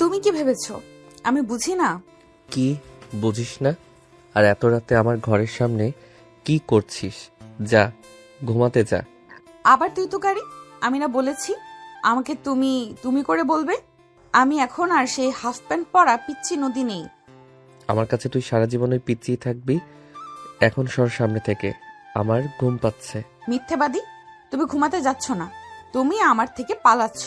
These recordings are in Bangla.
তুমি কি ভেবেছো আমি বুঝি না? কি বুঝিস না? আর এত রাতে আমার ঘরের সামনে কি করছিস? যা, ঘুমাতে যা। আবার তুই তো গাড়ি। আমি না বলেছি আমাকে তুমি তুমি করে বলবে? আমি এখন আর সেই হাফ প্যান্ট পরা পিচ্চি নদী নেই। আমার কাছে তুই সারা জীবন ওই পিচ্চিই থাকবি। এখন সর সামনে থেকে, আমার ঘুম পাচ্ছে। মিথ্যেবাদী, তুমি ঘুমাতে যাচ্ছ না, তুমি আমার থেকে পালাচ্ছ।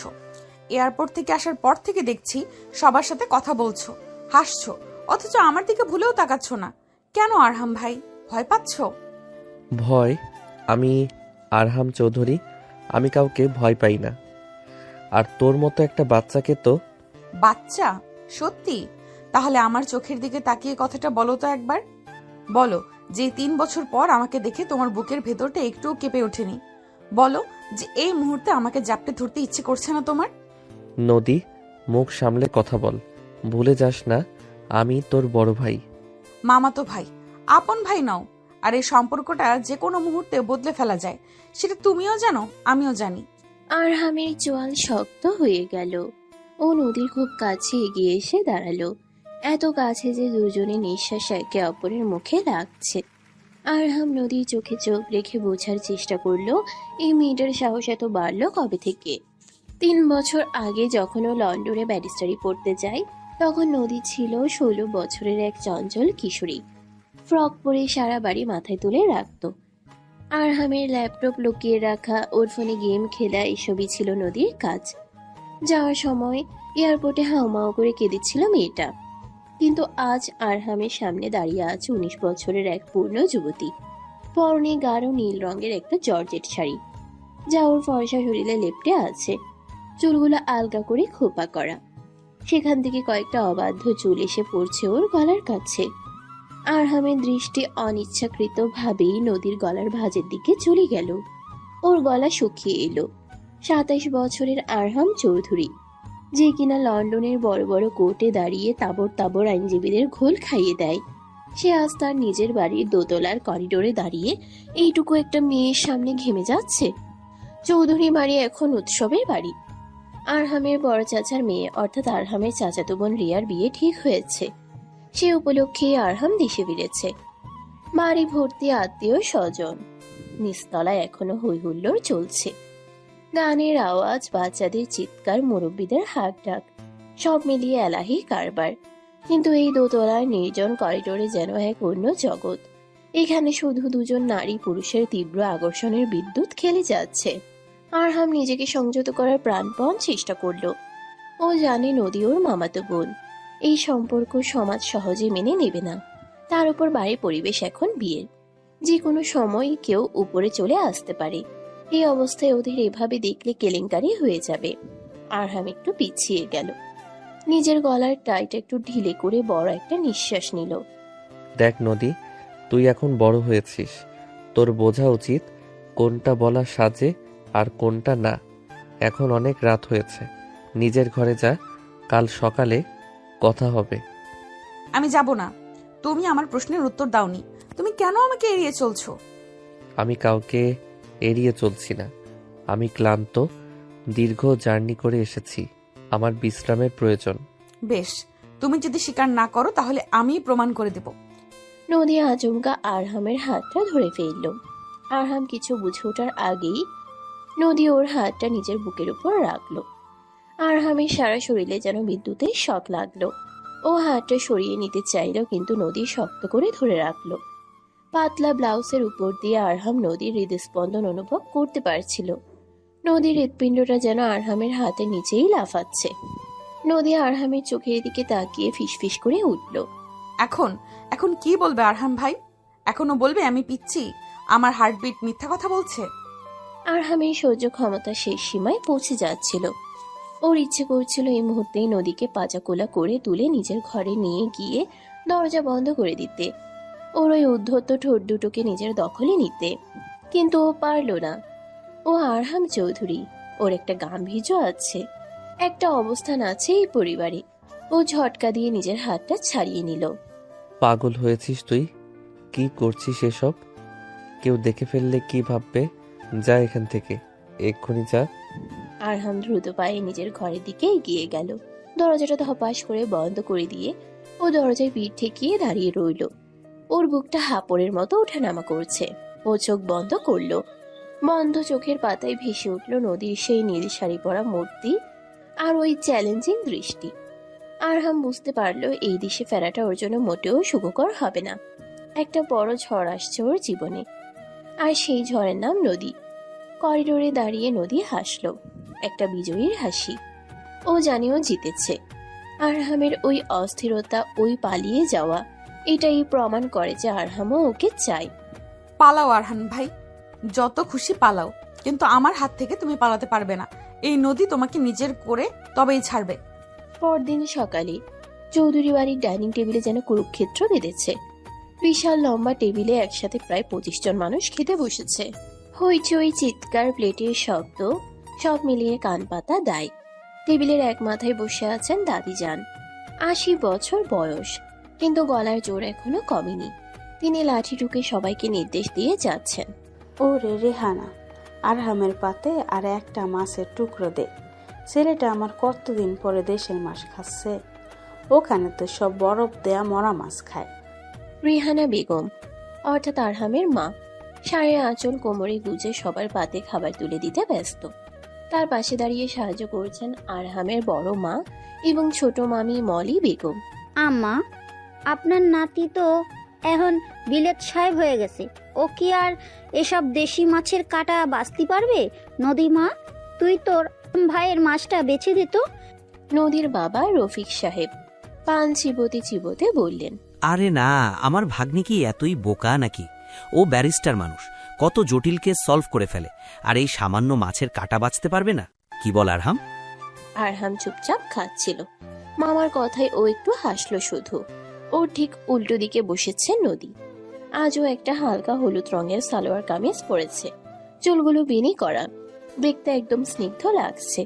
এয়ারপোর্ট থেকে আসার পর থেকে দেখছি সবার সাথে কথা বলছো, হাসছো, অথচ আমার দিকে ভুলেও তাকাচ্ছ না। কেন আরহাম ভাই, ভয় পাচ্ছ? ভয়? আমি আরহাম চৌধুরী, আমি কাউকে ভয় পাই না। আর তোর মতো একটা বাচ্চাকে তো। বাচ্চা? সত্যি? তাহলে আমার চোখের দিকে তাকিয়ে কথাটা বলো তো একবার। বলো যে 3 বছর পর আমাকে দেখে তোমার বুকের ভেতরটা একটুও কেঁপে ওঠেনি। বলো যে এই মুহূর্তে আমাকে জাপটে ধরতে ইচ্ছে করছে না তোমার। নদী, মুখ সামলে কথা বল। ভুলে যাস না আমি তোর বড় ভাই। মামাতো ভাই, আপন ভাই নাও। আর এই সম্পর্কটা যে কোনো মুহূর্তে বদলে ফেলা যায়, সেটা তুমিও জানো, আমিও জানি। আরহামের চোয়াল শক্ত হয়ে গেল। ও নদীর খুব কাছে এগিয়ে এসে দাঁড়ালো, এত কাছে যে দুজনে নিঃশ্বাস একে অপরের মুখে লাগছে। আরহাম নদীর চোখে চোখ রেখে বোঝার চেষ্টা করলো এই মেয়েটার সাহস এত বাড়লো কবে থেকে। 3 বছর আগে যখন ও লন্ডনে ব্যারিস্টারি পড়তে যায়, তখন নদী ছিল 16 বছরের এক চঞ্চল কিশোরী। ফ্রক পরে সারা বাড়ি মাথায় তুলে রাখতো। আরহামের ল্যাপটপ লুকিয়ে রাখা, ওর ফোনে গেম খেলা, এসবই ছিল নদীর কাজ। যাওয়ার সময় এয়ারপোর্টে হাউমাউ করে কেঁদেছিল মেয়েটা। কিন্তু আজ আরহামের সামনে দাঁড়িয়ে আছে 19 বছরের এক পূর্ণ যুবতী। পরনে গাঢ় নীল রঙের একটা জর্জেট শাড়ি, যা ওর ফর্সা শরীরে লেপ্টে আছে। চুলগুলো আলগা করে খোপা করা, সেখান থেকে কয়েকটা অবাধ্য চুল এসে পড়ছে ওর গলার কাছে। আরহামের দৃষ্টি অনিচ্ছাকৃত ভাবেই নদীর গলার ভাঁজের দিকে চলে গেল। ওর গলা শুকিয়ে এলো। 27 বছরের আরহাম চৌধুরী, যে কিনা লন্ডনের বড় বড় কোর্টে দাঁড়িয়ে তাবড় তাবড় আইনজীবীদের ঘোল খাইয়ে দেয়, সে আজ তার নিজের বাড়ির দোতলার করিডোরে দাঁড়িয়ে এইটুকু একটা মেয়ের সামনে ঘেমে যাচ্ছে। চৌধুরী বাড়ি এখন উৎসবের বাড়ি। আরহামের বড় চাচার মেয়ে অর্থাৎ আরহামের চাচাতো বোন রিয়ার বিয়ে ঠিক হয়েছে। সে উপলক্ষে আরহাম দেশে ফিরেছে। বাড়ি ভর্তি আত্মীয় স্বজন। নিচতলায় এখনো হই হুল্লোড় চলছে। গানের আওয়াজ, বাচ্চাদের চিৎকার, মুরব্বীদের হাক ডাক, সব মিলিয়ে এলাহি কারবার। কিন্তু এই দোতলার নির্জন করিডোরে যেন এক অন্য জগৎ। এখানে শুধু দুজন নারী পুরুষের তীব্র আকর্ষণের বিদ্যুৎ খেলে যাচ্ছে। আরহাম নিজেকে সংযত করার প্রাণপণ চেষ্টা করলো। ও জানে নদী ওর মামাতো বোন। এই সম্পর্ক সমাজ সহজে মেনে নেবে না। তার উপর বাড়ির পরিবেশ এখন বিয়ের, যে কোনো সময় কেউ উপরে চলে আসতে পারে। এই অবস্থায় ওদের এভাবে দেখলে কেলেঙ্কারি হয়ে যাবে। আরহাম একটু পিছিয়ে গেল, নিজের গলার টাইট একটু ঢিলে করে বড় একটা নিঃশ্বাস নিল। দেখ নদী, তুই এখন বড় হয়েছিস, তোর বোঝা উচিত কোনটা বলা সাজে আর কোনটা না। এখন অনেক রাত হয়েছে, নিজের ঘরে যা, কাল সকালে কথা হবে। আমি যাব না। তুমি আমার প্রশ্নের উত্তর দাওনি, তুমি কেন আমাকে এড়িয়ে চলছো? আমি কাউকে এড়িয়ে চলছি না। আমি ক্লান্ত, দীর্ঘ জার্নি করে এসেছি, আমার বিশ্রামের প্রয়োজন। বেশ, তুমি যদি স্বীকার না করো তাহলে আমিই প্রমাণ করে দেব। নদী আচমকা আরহামের হাতটা ধরে ফেলল। আরহাম কিছু বুঝে ওঠার আগেই নদী ওর হাতটা নিজের বুকের উপর রাখলো। আরহামের সারা শরীরে যেন বিদ্যুতের শক লাগলো। ও হাতটা সরিয়ে নিতে চাইলো, কিন্তু নদী শক্ত করে ধরে রাখলো। পাতলা ব্লাউজের উপর দিয়ে আরহাম নদীর হৃদস্পন্দন অনুভব করতে পারছিল। নদীর হৃৎপিণ্ডটা যেন আরহামের হাতের নিচেই লাফাচ্ছে। নদী আরহামের চোখের দিকে তাকিয়ে ফিসফিস করে উঠল। এখন এখন কি বলবে আরহাম ভাই? এখনো বলবে আমি পিচ্ছি, আমার হার্টবিট মিথ্যা কথা বলছে? আরহামের সহ্য ক্ষমতা শেষ সীমায় পৌঁছে যাচ্ছিল। ওর ইচ্ছে করছিল এই মুহূর্তেই নদীকে পাজাকোলা করে তুলে নিজের ঘরে নিয়ে গিয়ে দরজা বন্ধ করে দিতে, ওর ওই উদ্ধত ঠোঁট দুটোকে নিজের দখলে নিতে। কিন্তু ও পারল না। ও আরহাম চৌধুরী, ওর একটা গাম্ভীর্য আছে, একটা অবস্থান আছে এই পরিবারে। ও ঝটকা দিয়ে নিজের হাতটা ছাড়িয়ে নিল। পাগল হয়েছিস তুই? কি করছিস এসব? কেউ দেখে ফেললে কি ভাববে? যা এখান থেকে, এক্ষুনি যা। আরহাম দ্রুত পায়ে নিজের ঘরের দিকে এগিয়ে গেল। দরজাটা ধপাস করে বন্ধ করে দিয়ে ও দরজায় পিঠ ঠেকিয়ে দাঁড়িয়ে রইল। ওর বুকটা হাঁপড়ের মতো ওঠানামা করছে। ও চোখ বন্ধ করলো। বন্ধ চোখের পাতায় ভেসে উঠল নদীর সেই নীল শাড়ি পরা মূর্তি আর ওই চ্যালেঞ্জিং দৃষ্টি। আরহাম বুঝতে পারলো এই দেশে ফেরাটা ওর জন্য মোটেও সুখকর হবে না। একটা বড় ঝড় আসছে ওর জীবনে, আর সেই ঝড়ের নাম নদী। করিডোরে দাঁড়িয়ে নদী হাসলো, একটা বিজয়ীর হাসি। ও জানিও জিতেছে। আরহামের ওই অস্থিরতা, ওই পালিয়ে যাওয়া, এটাই প্রমাণ করে যে আরহামও ওকে চায়। পালাও আরহান ভাই, যত খুশি পালাও, কিন্তু আমার হাত থেকে তুমি পালাতে পারবে না। এই নদী তোমাকে নিজের করে তবেই ছাড়বে। পরদিন সকালে চৌধুরী বাড়ির ডাইনিং টেবিলে যেন কুরুক্ষেত্র বেঁধেছে। বিশাল লম্বা টেবিলে একসাথে প্রায় 25 জন মানুষ খেতে বসেছে। হইচই, চিৎকার, প্লেটের শব্দ, সব মিলিয়ে কান পাতা দায়। টেবিলের এক মাথায় বসে আছেন দাদিজান। 80 বছর বয়স, কিন্তু গলার জোর এখনো কমেনি। তিনি লাঠি ঠুকে সবাইকে নির্দেশ দিয়ে যাচ্ছেন। ও রে রেহানা, আরহামের পাতে আর একটা মাছের টুকরো দে। ছেলেটা আমার কতদিন পরে দেশের মাছ খাচ্ছে। ওখানে তো সব বরফ দেয়া মরা মাছ খায়। রিহানা বেগম অর্থাৎ আরহামের মা শাড়ির আঁচল কোমরে গুজে সবার পাতে খাবার তুলে দিতে ব্যস্ত। তার পাশে দাঁড়িয়ে সাহায্য করছেন আরহামের বড় মা এবং ছোট মামি মলি বেগম। আম্মা, আপনার নাতি তো এখন বিলেত সাহেব হয়ে গেছে। ও কি আর এসব দেশি মাছের কাটা বাছতে পারবে? নদী মা, তুই তোর ভাইয়ের মাছটা বেছে দিত। নদীর বাবা রফিক সাহেব পান চিবোতে চিবোতে বললেন, আরে না, আমার ভাগ্নি কি এতই বোকা নাকি? ও ব্যারিস্টার মানুষ, কত জটিল কেস সলভ করে ফেলে, আর এই সামান্য মাছের কাটা বাঁচতে পারবে না? কি বল আরহাম? আরহাম চুপচাপ খাচ্ছিল। মামার কথায় ও একটু হাসলো শুধু। ওর ঠিক উল্টো দিকে বসেছে নদী। আজও একটা হালকা হলুদ রঙের সালোয়ার কামিজ পরেছে, চুলগুলো বেনি করা, দেখতে একদম স্নিগ্ধ লাগছে।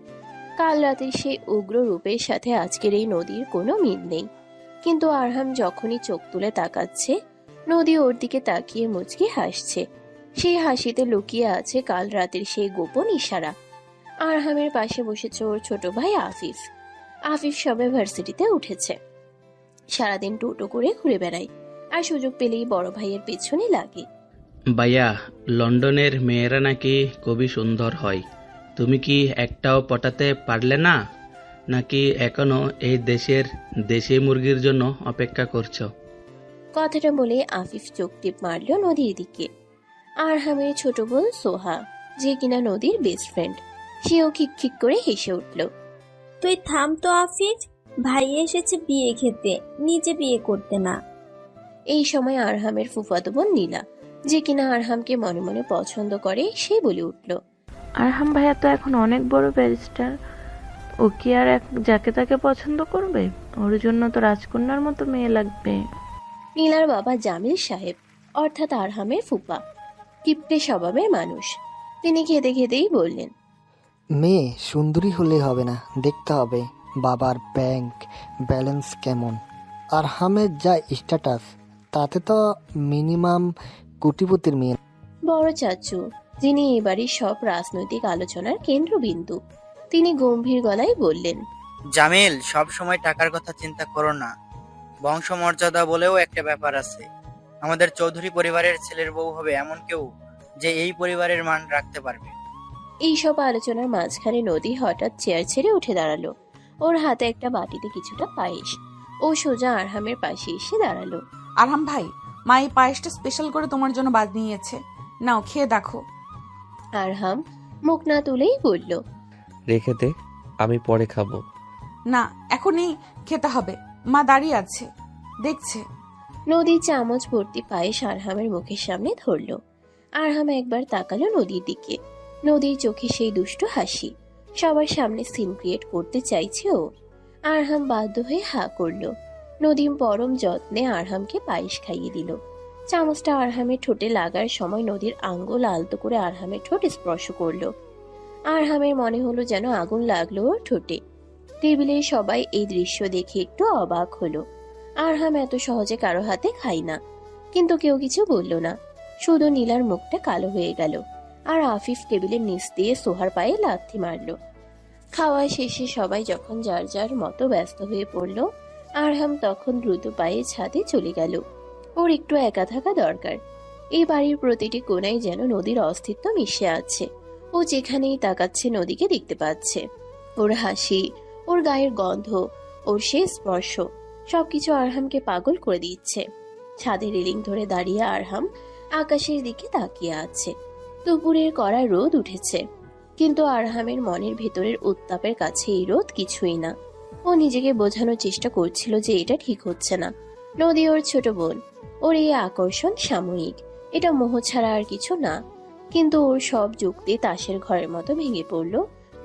কাল রাতের সেই উগ্র রূপের সাথে আজকের এই নদীর কোনো মিল নেই। কিন্তু আরহাম যখনই চোখ তুলে তাকাচ্ছে, নদী ওর দিকে তাকিয়ে মুচকি হাসছে। সেই হাসিতে লুকিয়ে আছে কাল রাতের সেই গোপন ইশারা। আরহামের পাশে বসেছে ওর ছোট ভাই আফিফ। আফিফ সবে ভার্সিটিতে উঠেছে, সারাদিন টোটো করে ঘুরে বেড়ায়, আর সুযোগ পেলেই বড় ভাইয়ের পেছনে লাগে। ভাইয়া, লন্ডনের মেয়েরা নাকি খুবই সুন্দর হয়। তুমি কি একটাও পটাতে পারলে না, নাকি এখনো এই দেশের দেশি মুরগির জন্য অপেক্ষা করছো? কথাটা বলে আফিফ চোখ টিপ মারল নদীর দিকে। আরহামের ছোট বোন সোহা, যে কিনা নদীর বেস্ট ফ্রেন্ড, সেও খিকখিক করে হেসে উঠল। তুই থাম তো আফিফ, ভাই এসেছে বিয়ে খেতে, নিজে বিয়ে করতে না। এই সময় আরহামের ফুফাতো বোন নীলা, যে কিনা আরহামকে মনে মনে পছন্দ করে, সে বলে উঠল, আরহাম ভাইয়া তো এখন অনেক বড় ব্যারিস্টার, ও কি আর যাকে তাকে পছন্দ করবে? ওর জন্য তো রাজকন্যার মতো মেয়ে লাগবে। নীলার বাবা জামিল সাহেব অর্থাৎ আরহামের ফুপা, কিপটে স্বভাবের মানুষ। তিনি খেতে খেতেই বললেন, মেয়ে সুন্দরী হলে হবে না, দেখতে হবে বাবার ব্যাংক ব্যালেন্স কেমন। আর হামের যা স্ট্যাটাস, তাতে তো মিনিমাম কোটিপতির মেয়ে। বড় চাচু, যিনি এ বাড়ির সব রাজনৈতিক আলোচনার কেন্দ্রবিন্দু, তিনি গম্ভীর গলায় বললেন, জামিল, সব সময় টাকার কথা চিন্তা করো না, বংশমর্যাদা বলেও একটা ব্যাপার আছে। আমাদের চৌধুরী পরিবারের ছেলের বউ হবে এমন কেউ যে এই পরিবারের মান রাখতে পারবে। এইসব আলোচনার মাঝখানে নদী হঠাৎ চেয়ার ছেড়ে উঠে দাঁড়ালো। ওর হাতে একটা বাটিতে কিছুটা পায়েস। ও সোজা আরহামের পাশে এসে দাঁড়ালো। আরহাম ভাই, মা এই পায়েসটা স্পেশাল করে তোমার জন্য বানিয়েছে, নাও খেয়ে দেখো। আরহাম মুখ না তুলেই বলল, রেখে দে, আমি পরে খাবো। না, এখনই খেতে হবে, মা দাঁড়িয়ে আছে, দেখছে। নদীর চামচ ভর্তি পায়েস আরহামের মুখের সামনে ধরলো। আরহাম একবার তাকালো নদীর দিকে। নদীর চোখে সেই দুষ্টু হাসি। সবার সামনে সিন ক্রিয়েট করতে চাইছে ও। আরহাম বাধ্য হয়ে হা করলো। নদী পরম যত্নে আরহামকে পায়েস খাইয়ে দিল। চামচটা আরহামের ঠোঁটে লাগার সময় নদীর আঙ্গুল আলতো করে আরহামের ঠোঁট স্পর্শ করলো। আরহামের মনে হলো যেন আগুন লাগলো ওর ঠোঁটে। টেবিলে সবাই এই দৃশ্য দেখে একটু অবাক হলো। আরহাম এত সহজে কারো হাতে খায় না, কিন্তু কেউ কিছু বলল না। শুধু নীলার মুখটা কালো হয়ে গেল। আর আফিফ টেবিলের নিচ দিয়ে সোহার পায়ে লাথি মারল। খাওয়া শেষে সবাই যখন যার যার মতো ব্যস্ত হয়ে পড়ল, আরহাম তখন দ্রুত পায়ে ছাদে চলে গেল। ওর একটু একা থাকা দরকার। এই বাড়ির প্রতিটি কোণায় যেন নদীর অস্তিত্ব মিশে আছে। ও যেখানেই তাকাচ্ছে নদীকে দেখতে পাচ্ছে। ওর হাসি, ওর গায়ের গন্ধ, ওর সেই স্পর্শ সবকিছু আরহামকে পাগল করে দিচ্ছে। ছাদে রেলিং ধরে দাঁড়িয়ে আরহাম আকাশের দিকে তাকিয়ে আছে। দুপুরের কড়া রোদ উঠেছে, কিন্তু আরহামের মনের ভেতরের উত্তাপের কাছে এই রোদ কিছুই না। ও নিজেকে বোঝানোর চেষ্টা করছিল যে এটা ঠিক হচ্ছে না। নদী ওর ছোট বোন, ওর এই আকর্ষণ সাময়িক, এটা মোহ ছাড়া আর কিছু না। কিন্তু ওর সব যুক্তি তাসের ঘরের মতো ভেঙে পড়ল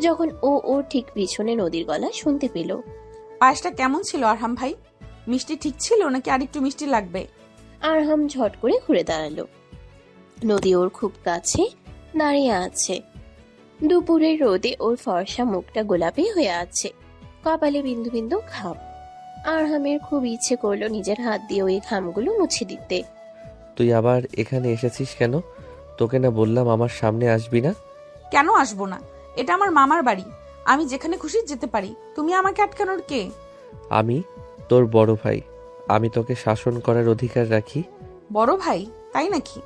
যখন ও ওর ঠিক পিছনে নদীর গলা শুনতে পেল। পায়েসটা কেমন ছিল আরহাম ভাই? মিষ্টি ঠিক ছিল নাকি আরেকটু মিষ্টি লাগবে? আরহাম ঝট করে ঘুরে দাঁড়ালো। নদী ওর খুব কাছে দাঁড়িয়ে আছে। দুপুরের রোদে ওর ফর্সা মুখটা গোলাপি হয়ে আছে, কপালে বিন্দু বিন্দু ঘাম। আরহামের খুব ইচ্ছে করলো নিজের হাত দিয়ে ওই ঘামগুলো মুছে দিতে। তুই আবার এখানে এসেছিস কেন? তোকে না বললাম আমার সামনে আসবি না? কেন আসবো না? এটা আমার মামার বাড়ি, আমি যেখানে খুশি যেতে পারি। তুমি আমাকে আটকানোর কে? আমি তোর বড় ভাই, আমি তোকে শাসন করার অধিকার রাখি। বড় ভাই? তাই নাকি?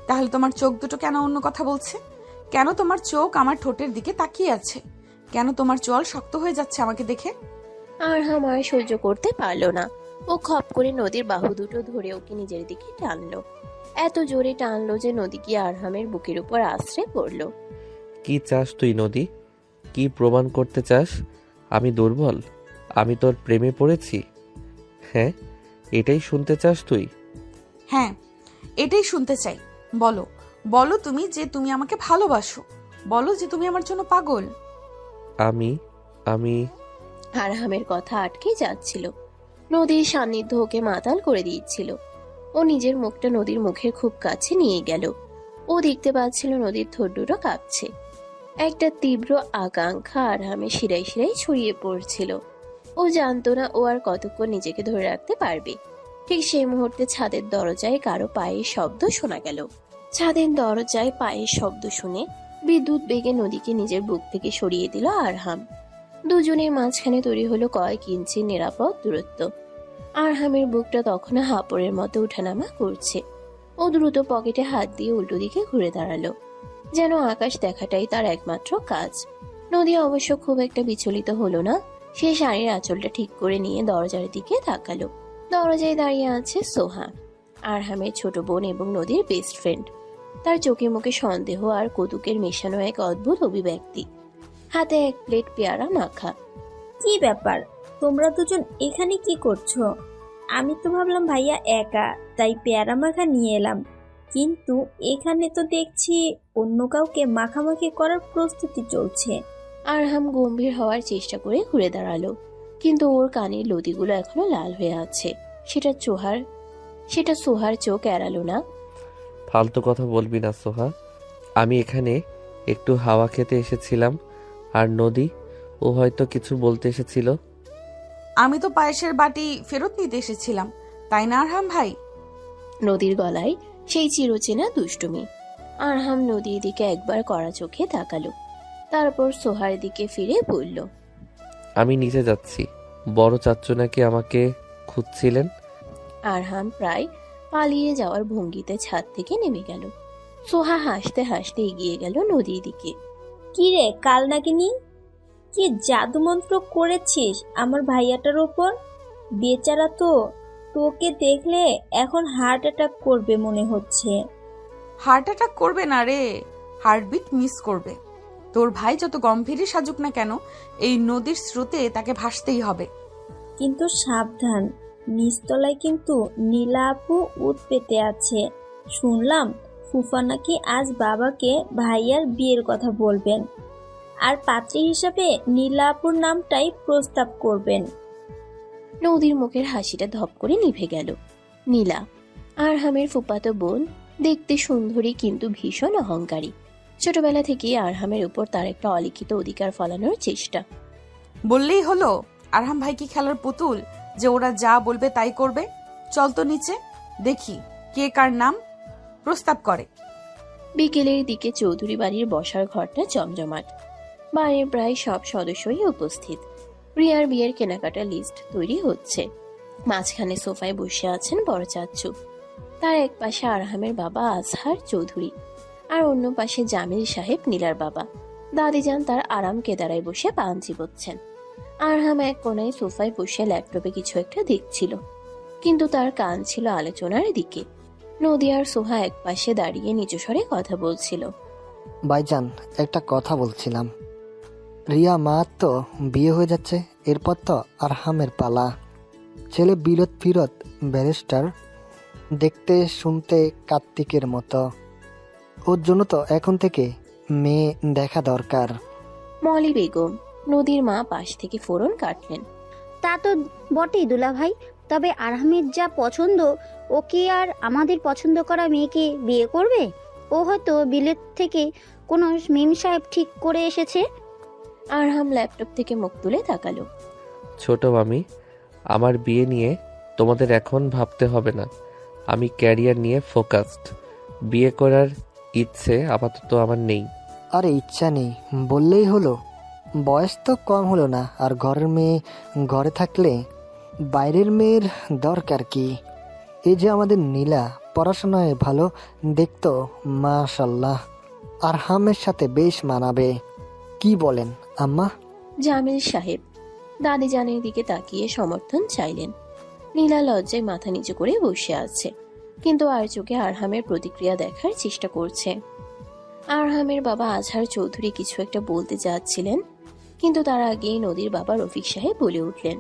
তাহলে তোমার চোখ দুটো কেন অন্য কথা বলছে? কেন তোমার চোখ আমার ঠোঁটের দিকে তাকিয়ে আছে? কেন তোমার চোয়াল শক্ত হয়ে যাচ্ছে আমাকে দেখে? আরহাম আর সহ্য করতে পারলো না। ও খপ করে নদীর বাহু দুটো ধরে ওকে নিজের দিকে টানলো। এত জোরে টানলো যে নদী কি আরহামের বুকের উপর আশ্রে পড়লো। কি চাস তুই নদী? কি প্রমাণ করতে চাস আমি দুর্বল? আমি তোর প্রেমে পড়েছি? হ্যাঁ, এটাই শুনতে চাস তুই? হ্যাঁ, এটাই শুনতে চাই। বলো, বলো তুমি যে তুমি আমাকে ভালোবাসো। বলো যে তুমি আমার জন্য পাগল। আমি আমি আরহামের কথা আটকে যাচ্ছিল। নদীর সান্নিধ্য ওকে মাতাল করে দিচ্ছিল। ও নিজের মুখটা নদীর মুখের খুব কাছে নিয়ে গেল। ও দেখতে পাচ্ছিল নদীর ঠোঁট দুটো কাঁপছে। একটা তীব্র আকাঙ্ক্ষা আরহামের শিরায় শিরায় ছড়িয়ে পড়ছিল। ও জানতো না ও আর কতক্ষণ নিজেকে ধরে রাখতে পারবে। ঠিক সেই মুহূর্তে ছাদের দরজায় কারো পায়ের শব্দ শোনা গেল। ছাদের দরজায় পায়ের শব্দ শুনে বিদ্যুৎ বেগে নদীকে নিজের বুক থেকে সরিয়ে দিল আরহাম। দুজনের মাঝখানে তৈরি হলো কয়েক ইঞ্চি নিরাপদ দূরত্ব। আরহামের বুকটা তখন হাঁপড়ের মতো উঠানামা করছে। ও দ্রুত পকেটে হাত দিয়ে উল্টো দিকে ঘুরে দাঁড়ালো, যেন আকাশ দেখাটাই তার একমাত্র কাজ। নদী অবশ্য খুব একটা বিচলিত হলো না। সে শাড়ির আঁচলটা ঠিক করে নিয়ে দরজার দিকে তাকালো। দরজায় দাঁড়িয়ে আছে সোহা, আরহামের ছোট বোন এবং নদীর বেস্ট ফ্রেন্ড। তার চোখে মুখে সন্দেহ আর কৌতুকের মেশানো এক অদ্ভুত অভিব্যক্তি। হাতে এক প্লেট পেয়ারা মাখা। কি ব্যাপার, তোমরা দুজন এখানে কি করছো? আমি তো ভাবলাম ভাইয়া একা, তাই পেয়ারা মাখা নিয়ে এলাম। কিন্তু এখানে তো দেখছি অন্য কাউকে মাখামাখি করার প্রস্তুতি চলছে। আরহাম গম্ভীর হওয়ার চেষ্টা করে ঘুরে দাঁড়ালো, কিন্তু ওর কানের লতিগুলো এখনো লাল হয়ে আছে। সেটা সোহার চোখ এড়ালো না। ফালতু কথা বলবি না সোহা। আমি এখানে একটু হাওয়া খেতে এসেছিলাম, আর নদী, ও হয়তো কিছু বলতে এসেছিল। আমি তো পায়েসের বাটি ফেরত নিতে এসেছিলাম, তাই না আরহাম ভাই? নদীর গলায় সেই চিরচেনা দুষ্টুমি। আরহাম নদীর দিকে একবার কড়া চোখে তাকালো, তারপর সোহার দিকে ফিরে বলল, আমি নিচে যাচ্ছি। বড় চাচ্চু নাকি আমাকে খুঁজছিলেন। আরহাম প্রায় পালিয়ে যাওয়ার ভঙ্গিতে ছাদ থেকে নেমে গেল। সোহা হাসতে হাসতে এগিয়ে গেল নদীর দিকে। কি রে কাল নাকিনি, কি জাদু মন্ত্র করেছিস আমার ভাইয়াটার ওপর? বেচারা তো তোকে দেখলে এখন হার্ট অ্যাটাক করবে মনে হচ্ছে। হার্ট অ্যাটাক করবে না রে, হার্টবিট মিস করবে। তোর ভাই যত গম্ভীরই সাজুক না কেন, এই নদীর স্রোতে তাকে ভাসতেই হবে। কিন্তু সাবধান, নিচতলায় কিন্তু নীলা আপু উঠ পেতে আছে। শুনলাম ফুফা নাকি আজ বাবাকে ভাইয়ার বিয়ের কথা বলবেন, আর পাত্রী হিসাবে নীলা আপুর নামটাই প্রস্তাব করবেন। নদীর মুখের হাসিটা ধপ করে নিভে গেল। নীলা আরহামের ফুফাতো বোন, দেখতে সুন্দরী কিন্তু ভীষণ অহংকারী। ছোটবেলা থেকেই আরহামের উপর তার একটা অলিখিত অধিকার ফলানোর চেষ্টা। বললেই হলো আরহাম ভাই কি খেলার পুতুল যে ওরা যা বলবে তাই করবে? চল তো নিচে, দেখি কে কার নাম প্রস্তাব করে। বিকেলের দিকে চৌধুরী বাড়ির বসার ঘরটা জমজমাট। বাড়ির প্রায় সব সদস্যই উপস্থিত। রিয়ার বিয়ের কেনাকাটা লিস্ট তৈরি হচ্ছে। মাঝখানে সোফায় বসে আছেন বড় চাচ্চু, তার এক পাশে আরহামের বাবা আজহার চৌধুরী, আর অন্য পাশে জামিল সাহেব নীলার বাবা। দাদিজান তার আরাম কেদারায় বসে পান চিবোচ্ছেন। আরহাম এক কোনায় সোফায় বসে ল্যাপটপে কিছু একটা দেখছিল, কিন্তু তার কান ছিল আলোচনার দিকে। নদী আর সোহা এক পাশে দাঁড়িয়ে নিচু স্বরে কথা বলছিল। ভাইজান, একটা কথা বলছিলাম। রিয়া মা তো বিয়ে হয়ে যাচ্ছে, এরপর তো আরহামের পালা। ছেলে বিরত ফিরত ব্যারিস্টার, দেখতে শুনতে কার্তিকের মতো। ওর জন্য তো এখন থেকে মেয়ে দেখা দরকার। মলি বেগম, নদীর মা, পাশ থেকে ফোড়ন কাটলেন। তা তো বটেই দুলা ভাই, তবে আরহামের যা পছন্দ, ও কি আর আমাদের পছন্দ করা মেয়েকে বিয়ে করবে? ও হয়তো বিলেত থেকে কোনো মেম সাহেব ঠিক করে এসেছে। আরহাম ল্যাপটপ থেকে মুখ তুলে তাকালো। ছোট মামি, আমার বিয়ে নিয়ে তোমাদের এখন ভাবতে হবে না। আমি ক্যারিয়ার নিয়ে ফোকাসড। বিয়ে করার ইচ্ছে আপাতত আমার নেই। আরে ইচ্ছা নেই বললেই হলো? বয়স তো কম হলো না, আর ঘরের মেয়ে ঘরে থাকলে বাইরের মেয়ের দরকার কি? এই যে আমাদের নীলা, পড়াশোনায় ভালো, দেখতো মাশাল্লাহ আরহামের সাথে বেশ মানাবে। কি বলেন আম্মা? জামিল সাহেব দাদিজানের দিকে তাকিয়ে সমর্থন চাইলেন। নীলা লজ্জায় মাথা নিচু করে বসে আছে, কিন্তু আর চোখে আরহামের প্রতিক্রিয়া দেখার চেষ্টা করছে। আরহামের বাবা আজহার চৌধুরী কিছু একটা বলতে যাচ্ছিলেন, কিন্তু তার আগেই নদীর বাবা রফিক সাহেব বলে উঠলেন,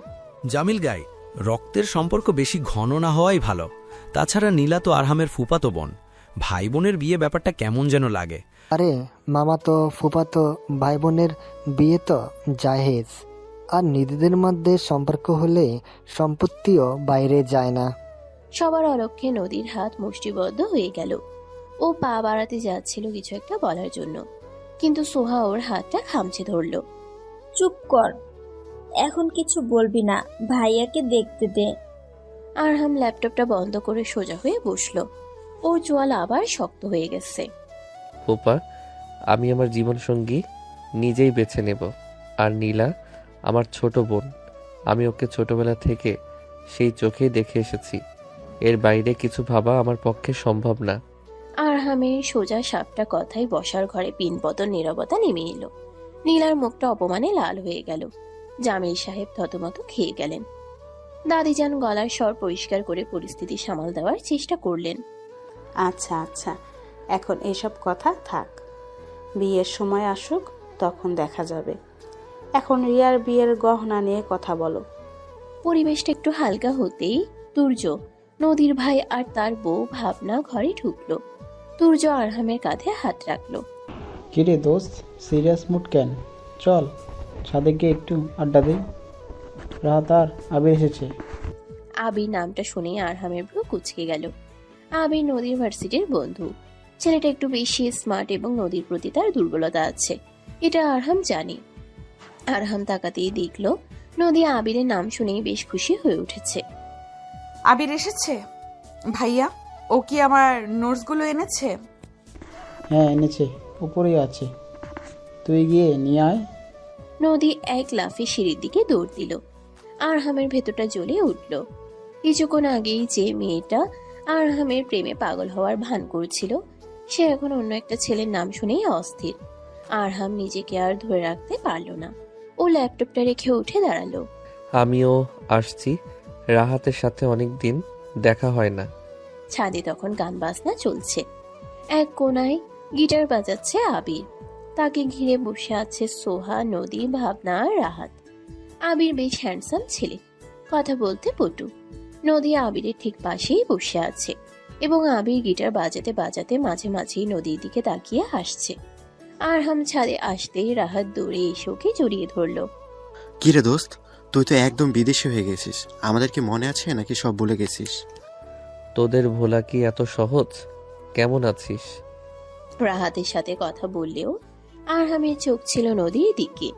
জামিল গাই, রক্তের সম্পর্ক বেশি ঘন না হওয়াই ভালো। তাছাড়া নীলা তো আরহামের ফুফাতো বোন, ভাই বোনের বিয়ে ব্যাপারটা কেমন যেন লাগে। আরে মামা তো ফুফাতো ভাই বোনের বিয়ে তো জাহেজ, আর নিজেদের মধ্যে সম্পর্ক হলে সম্পত্তিও বাইরে যায় না। সবার অলক্ষ্যে নদীর হাত মুষ্টিবদ্ধ হয়ে গেল। ও পা বাড়াতে যাচ্ছিল কিছু একটা বলার জন্য, কিন্তু সোহা ওর হাতটা খামচে ধরল। চুপ কর, এখন কিছু বলবি না, ভাইয়াকে দেখতে দে। আরহাম ল্যাপটপটা বন্ধ করে সোজা হয়ে বসলো। ওর চোয়াল আবার শক্ত হয়ে গেছে। ফুপা, আমি আমার জীবনসঙ্গী নিজেই বেছে নেব। আর নীলা আমার ছোট বোন, আমি ওকে ছোটবেলা থেকে সেই চোখেই দেখে এসেছি। এর বাইরে কিছু ভাবা আমার পক্ষে সম্ভব না। আরহামের সোজা সাপটা কথায় বসার ঘরে পিনপতন নীরবতা নেমে এলো। নীলার মুখটা অপমানে লাল হয়ে গেল। জামিল সাহেব থতমত খেয়ে গেলেন। দাদিজান গলার স্বর পরিষ্কার করে পরিস্থিতি সামাল দেওয়ার চেষ্টা করলেন। আচ্ছা আচ্ছা, এখন এসব কথা থাক, বিয়ের সময় আসুক, তখন দেখা যাবে। এখন রিয়ার বিয়ের গহনা নিয়ে কথা বলো। পরিবেশটা একটু হালকা হতেই তুর্য, নদীর ভাই আর তার বউ ভাবনা ঘরে ঢুকলো। তুর্য আরহামের কাঁধে হাত রাখলো। কিরে দোস্ত, সিরিয়াস মুড কেন? চল ছাদে গিয়ে একটু আড্ডা দিই। রাত আর আবির এসেছে। আবির নামটা শুনে আরহামের ভ্রু কুঁচকে গেল। আবির নদীর ভার্সিটির বন্ধু। ছেলেটা একটু বেশি স্মার্ট এবং নদীর প্রতি তার দুর্বলতা আছে, এটা আরহাম জানে। আরহাম তাকাতেই দেখলো নদী আবিরের নাম শুনেই বেশ খুশি হয়ে উঠেছে। আবির এসেছে? ভাইয়া, ও কি আমার নোটসগুলো এনেছে? হ্যাঁ এনেছে, উপরেই আছে, তুই গিয়ে নিয়ে আয়। নদী এক লাফে সিঁড়ির দিকে দৌড় দিল। আরহামের ভেতরটা জ্বলে উঠল। কিছুক্ষণ আগেই যে মেয়েটা আরহামের প্রেমে পাগল হওয়ার ভান করছিল, সে এখন অন্য একটা ছেলের নাম শুনেই অস্থির। আরহাম নিজেকে আর ধরে রাখতে পারল না। ও ল্যাপটপটা রেখে উঠে দাঁড়ালো। আমিও আসছি, রাহাতের সাথে অনেক দিন দেখা হয় না। ছাদে তখন গান বাজনা চলছে। এক কোনায় গিটার বাজাচ্ছে আবির, তাকে ঘিরে বসে আছে সোহা, নদী, ভাবনা আর রাহাত। আবির বেশ হ্যান্ডসাম ছেলে, কথা বলতে পটু। নদী আবিরের ঠিক পাশেই বসে আছে এবং আবির গিটার বাজাতে বাজাতে মাঝে মাঝেই নদীর দিকে তাকিয়ে হাসছে। আরহাম ছাদে আসতেই রাহাত দৌড়ে এসে ওকে জড়িয়ে ধরল। কিরে দোস্ত, তুই তো একদম বিদেশি হয়ে গেছিস, আমাদেরকে মনে আছে নাকি সব ভুলে গেছিস? তোদের ভোলা কি এত সহজ? কেমন আছিস? রাহাতের সাথে কথা বললেও আরহামের চোখ ছিল নদীর দিকে।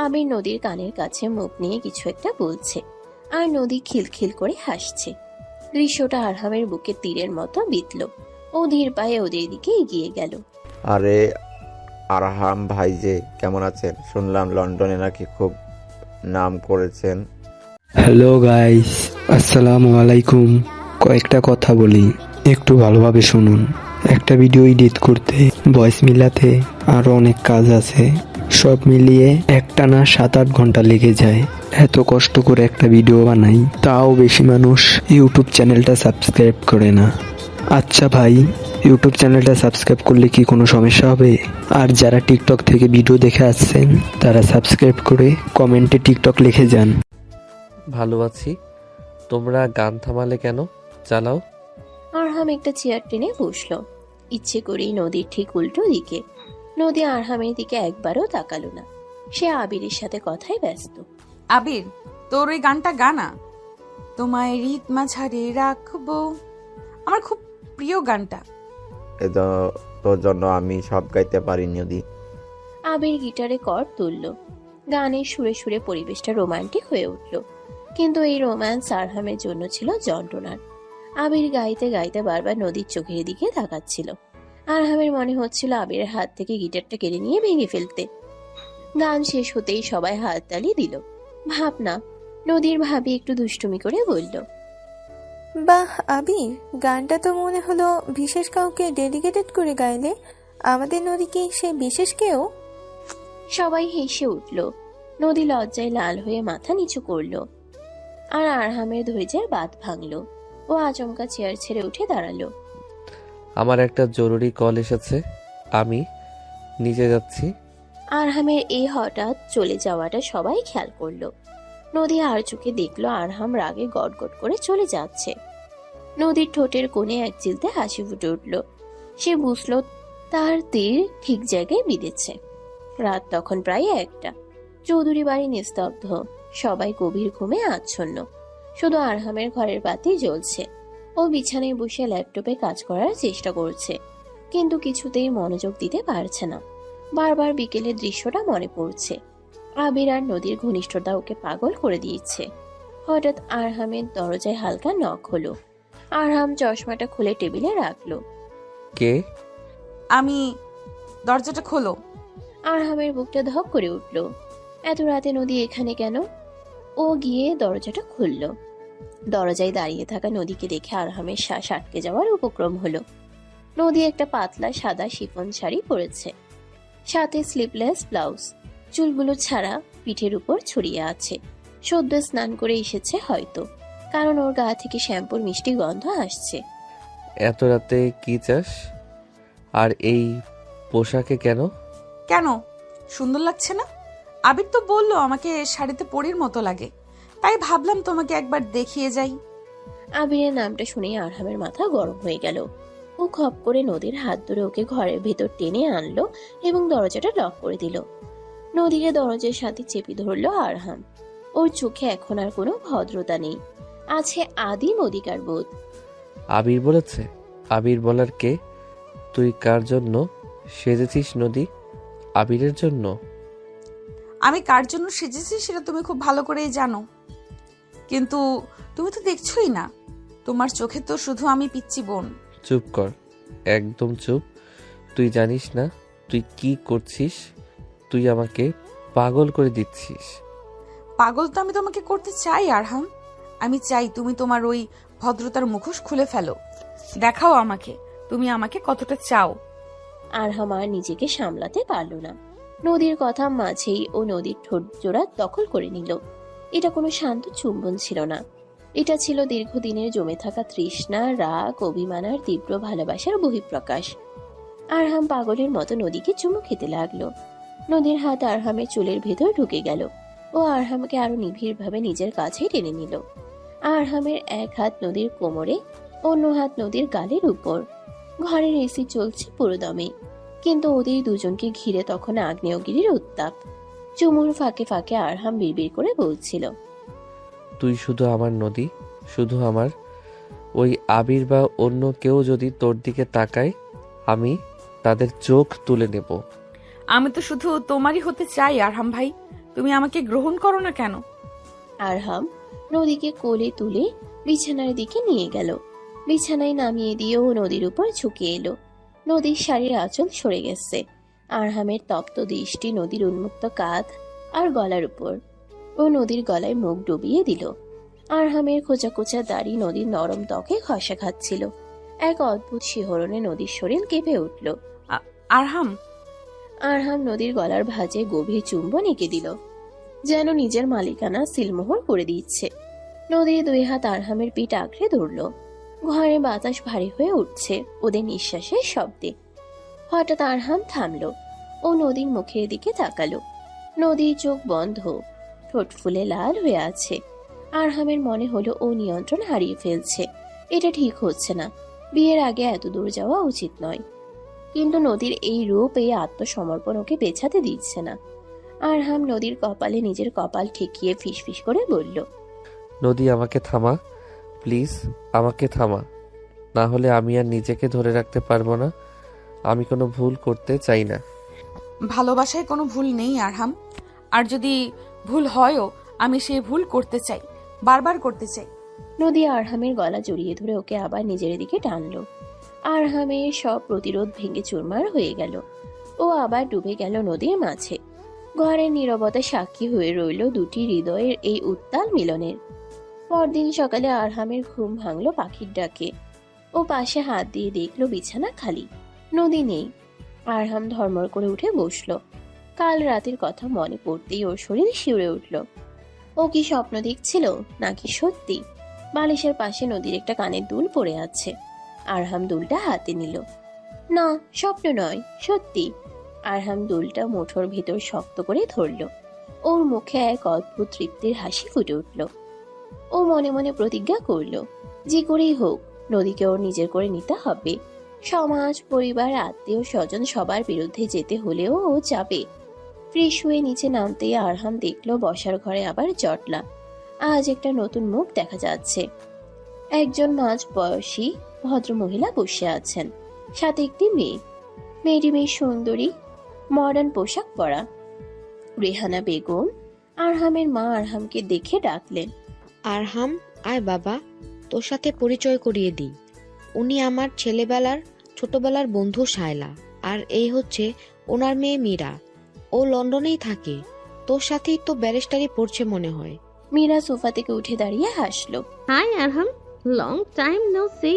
আবির নদীর কানের কাছে মুখ নিয়ে কিছু একটা বলছে, আর নদী খিলখিল করে হাসছে। দৃশ্যটা আরহামের বুকে তীরের মতো বিঁধল। ও ধীর পায়ে ওদের দিকে এগিয়ে গেল। আরে আরহাম ভাই যে কেমন আছেন? শুনলাম লন্ডনে নাকি খুব নাম করেছেন। হ্যালো গাইস, আসসালামু আলাইকুম। কয়েকটা কথা বলি, একটু ভালোভাবে শুনুন। একটা ভিডিও এডিট করতে, ভয়েস মিলাতে আরো অনেক কাজ আছে। সব মিলিয়ে একটানা 7-8 ঘন্টা লেগে যায়। এত কষ্ট করে একটা ভিডিও বানাই, তাও বেশি মানুষ ইউটিউব চ্যানেলটা সাবস্ক্রাইব করে না। আচ্ছা ভাই, ইউটিউব চ্যানেলটা সাবস্ক্রাইব করলে কি কোনো সমস্যা হবে? আর যারা টিকটক থেকে ভিডিও দেখে আসছেন তারা সাবস্ক্রাইব করে কমেন্টে টিকটক লিখে যান। ভালো আছি। তোমরা গান থামালে কেন? চালাও। আরহাম একটা চেয়ার টেনে বসলো, ইচ্ছে করেই নদীর ঠিক উল্টো দিকে। নদী আরহামের দিকে একবারও তাকালো না, সে আবিরের সাথে কথায় ব্যস্ত। আবির, তোর ওই গানটা গানা। তোমায় রীত মাঝারে রাখবো, আমার খুব প্রিয় গানটা। তোর জন্য আমি সব গাইতে পারি নদী। আবির গিটারে কর তুলল, গানের সুরে সুরে পরিবেশটা রোমান্টিক হয়ে উঠল। কিন্তু এই রোম্যান্স আরহামের জন্য ছিল যন্ত্রণার। আবির গাইতে গাইতে বারবার নদীর চোখের দিকে তাকাচ্ছিল। আরহামের মনে হচ্ছিল আবিরের হাত থেকে গিটারটা কেড়ে নিয়ে ভেঙে ফেলতে। গান শেষ হতেই সবাই হাততালি দিল। ভাবনা, নদীর ভাবি একটু দুষ্টুমি করে বলল, বাহ আবির, গানটা তো মনে হলো বিশেষ কাউকে ডেডিকেটেড করে গাইলে। আমাদের নদী কি সে বিশেষ কেউ? সবাই হেসে উঠল। নদী লজ্জায় লাল হয়ে মাথা নিচু করল। আর আরহামের ধৈর্যের বাঁধ ভাঙল। ও আচমকা চেয়ার ছেড়ে উঠে দাঁড়ালো। আমার একটা জরুরি কল এসেছে, আমি নিচে যাচ্ছি। আরহামের এই হঠাৎ চলে যাওয়াটা সবাই খেয়াল করলো। নদী আর চোখে দেখলো আরহাম রাগে গটগট করে চলে যাচ্ছে। নদীর ঠোঁটের কোণে এক চিলতে হাসি ফুটে উঠল। সে বুঝলো তার তীর ঠিক জায়গায় বিঁধেছে। রাত তখন প্রায় 1টা। চৌধুরী বাড়ি নিস্তব্ধ, সবাই গভীর ঘুমে আচ্ছন্ন। শুধু আরহামের ঘরের বাতি জ্বলছে। ও বিছানায় বসে ল্যাপটপে কাজ করার চেষ্টা করছে, কিন্তু কিছুতেই মনোযোগ দিতে পারছে না। বারবার বিকেলের দৃশ্যটা মনে পড়ছে। আবির আর নদীর ঘনিষ্ঠতা ওকে পাগল করে দিয়েছে। হঠাৎ আরহামের দরজায় হালকা নক হলো। আরহাম চশমাটা খুলে টেবিলে রাখলো। কে? আমি। দরজাটা খোলো। আরহামের বুকটা ধক করে উঠল। এত রাতে নদী এখানে কেন? ও গিয়ে দরজাটা খুলল। দরজায় দাঁড়িয়ে থাকা নদীকে দেখে আরহামের শ্বাস আটকে যাওয়ার উপক্রম হলো। নদী একটা পাতলা সাদা শিফন শাড়ি পরেছে, সাথে স্লিভলেস ব্লাউজ। চুলগুলো ছাড়া পিঠের উপর ছড়িয়ে আছে। সদ্য স্নান করে এসেছে হয়তো, কারণ ওর গা থেকে শ্যাম্পুর মিষ্টি গন্ধ আসছে। এত রাতে কি চাস? আর এই পোশাকে কেন? কেন, সুন্দর লাগছে না? আবির তো বললো আমাকে শাড়িতে পরীর মতো লাগে, তাই ভাবলাম তোমাকে একবার দেখিয়ে যাই। আবিরের নামটা শুনে আরহামের মাথা গরম হয়ে গেল। ও খপ করে নদীর হাত ধরে ওকে ঘরের ভেতর টেনে আনলো এবং দরজাটা লক করে দিল। নদীকে দরজার সাথে চেপে ধরলো আরহাম। ওর চোখে এখন আর কোনো ভদ্রতা নেই, আছে আদিম অধিকার বোধ। আবির বলেছে? আবির বলার কে? তুই কার জন্য সেজেছিস নদী? আবিরের জন্য? আমি কার জন্য সেজেছি সেটা তুমি খুব ভালো করেই জানো, কিন্তু তুমি তো দেখছোই না। তোমার চোখে তো শুধু আমি পিচ্চি বোন। চুপ কর, একদম চুপ। তুই জানিস না তুই কি করছিস? তুই আমাকে পাগল করে দিচ্ছিস। পাগল তো আমি তোমাকে করতে চাই আরহাম। আমি চাই তুমি তোমার ওই ভদ্রতার মুখোশ খুলে ফেলো, দেখাও আমাকে তুমি আমাকে কতটা চাও। আরহাম আর নিজেকে সামলাতে পারল না। নদীর কথা মাঝেই ও নদীর ঠোঁট জোড়া দখল করে নিল। এটা কোনো শান্ত চুম্বন ছিল না, এটা ছিল দীর্ঘদিনের জমে থাকা তৃষ্ণা, রাগ, অভিমান আর তীব্র ভালোবাসার বহিঃপ্রকাশ। আরহাম পাগলের মতো নদীকে চুমু খেতে লাগলো। নদীর হাত আরহামের চুলের ভেতর ঢুকে গেল। ও আরহামকে আরো নিবিড়ভাবে নিজের কাছে টেনে নিল। আরহামের এক হাত নদীর কোমরে, অন্য হাত নদীর গালের উপর। ঘরের এসি চলছে পুরোদমে, কিন্তু ওদের দুজনকে ঘিরে তখন আগ্নেয়গিরির উত্তাপ। চুমুর ফাঁকে ফাঁকে আরহাম বিড়বিড় করে বলছিল, তুই শুধু আমার নদী, শুধু আমার। ওই আবির বা অন্য কেউ যদি তোর দিকে তাকায়, আমি তাদের চোখ তুলে নেব। আমি তো শুধু তোমারই হতে চাই আরহাম ভাই, তুমি আমাকে গ্রহণ করো না কেন? আরহাম নদীকে কোলে তুলে বিছানার দিকে নিয়ে গেল। বিছানায় নামিয়ে দিয়ে ও নদীর উপর ঝুঁকে এলো। নদীর শাড়ির আঁচল সরে গেছে, আরহামের তপ্ত দৃষ্টি নদীর উন্মুক্ত কাঁধ আর গলার উপর। ও নদীর গলায় মুখ ডুবিয়ে দিল। আরহামের খোঁচা খোঁচা দাড়ি নদীর নরম ত্বকে ঘষা খাচ্ছিল। এক অদ্ভুত শিহরণে নদীর শরীর কেঁপে উঠল। আরহাম। আরহাম নদীর গলার ভাঁজে গভীর চুম্বন এঁকে দিল, যেন নিজের মালিকানা সিলমোহর করে দিচ্ছে। নদীর দুই হাত আরহামের পিঠ আঁকড়ে ধরল। ঘরে বাতাস ভারী হয়ে উঠছে ওদের নিঃশ্বাসের শব্দে। হঠাৎ আরহাম থামল ও নদীর মুখের দিকে তাকালো। নদীর চোখ বন্ধ, ঠোঁট ফুলে লাল হয়ে আছে। আরহামের মনে হলো ও নিয়ন্ত্রণ হারিয়ে ফেলছে। এটা ঠিক হচ্ছে না, বিয়ের আগে এত দূর যাওয়া উচিত নয়। কিন্তু নদীর এই রূপ, এই আত্মসমর্পণ ওকে পেছাতে দিচ্ছে না। আরহাম নদীর কপালে নিজের কপাল ঠেকিয়ে ফিসফিস করে বলল, নদী, আমাকে থামা প্লিজ, আমাকে থামা, না হলে আমি আর নিজেকে ধরে রাখতে পারবো না। আমি কোনো ভুল করতে চাই না। ভালোবাসায় কোনো ভুল নেই আরহাম, আর যদি ভুল হয়ও আমি সেই ভুল করতে চাই, বারবার করতে চাই। নদী আরহামের গলা জড়িয়ে ধরে ওকে আবার নিজের দিকে টানলো। আরহামের সব প্রতিরোধ ভেঙে চুরমার হয়ে গেল। ও আবার ডুবে গেল নদীর মাঝে। ঘরের নীরবতা সাক্ষী হয়ে রইল দুটি হৃদয়ের এই উত্তাল মিলনের। পরদিন সকালে আরহামের ঘুম ভাঙল পাখির ডাকে। ও পাশে হাত দিয়ে দেখলো বিছানা খালি, নদী নেই। আরহাম ধর্মর করে উঠে বসলো। কাল রাতের কথা মনে পড়তেই ওর শরীর শিউরে উঠল। ও কি স্বপ্ন দেখছিল নাকি সত্যি? বালিশের পাশে নদীর একটা কানের দুল পড়ে আছে। আরহাম দুলটা হাতে নিল। না, স্বপ্ন নয়, সত্যি। আরহাম দুলটা মুঠোর ভেতর শক্ত করে ধরল। ওর মুখে এক অদ্ভুত তৃপ্তির হাসি ফুটে উঠল। ও মনে মনে প্রতিজ্ঞা করল, যে করেই হোক নদীকে ওর নিজের করে নিতে হবে। সমাজ, পরিবার, আত্মীয় স্বজন সবার বিরুদ্ধে যেতে হলেও ও যাবে। ফ্রেশ হয়ে নিচে নামতেই আরহাম দেখলো বসার ঘরে আবার জটলা। আজ একটা নতুন মুখ দেখা যাচ্ছে। একজন মাঝ বয়সী ভদ্রমহিলা বসে আছেন, সাথে একটি মেয়ে। মেয়েটি বেশ সুন্দরী, মডার্ন পোশাক পরা। রেহানা বেগম। আরহামের মা আরহামকে দেখে ডাকলেন, আরহাম, আয় বাবা, তোর সাথে পরিচয় করিয়ে দিই। উনি আমার ছোটবেলার বন্ধু শায়লা, আর এই হচ্ছে ওনার মেয়ে মীরা। ও লন্ডনেই থাকে। তোর সাথেই তো ব্যারিস্টারি পড়ছে মনে হয়। মীরা সোফা থেকে উঠে দাঁড়িয়ে হাসলো। হাই আরহাম, লং টাইম নো সি।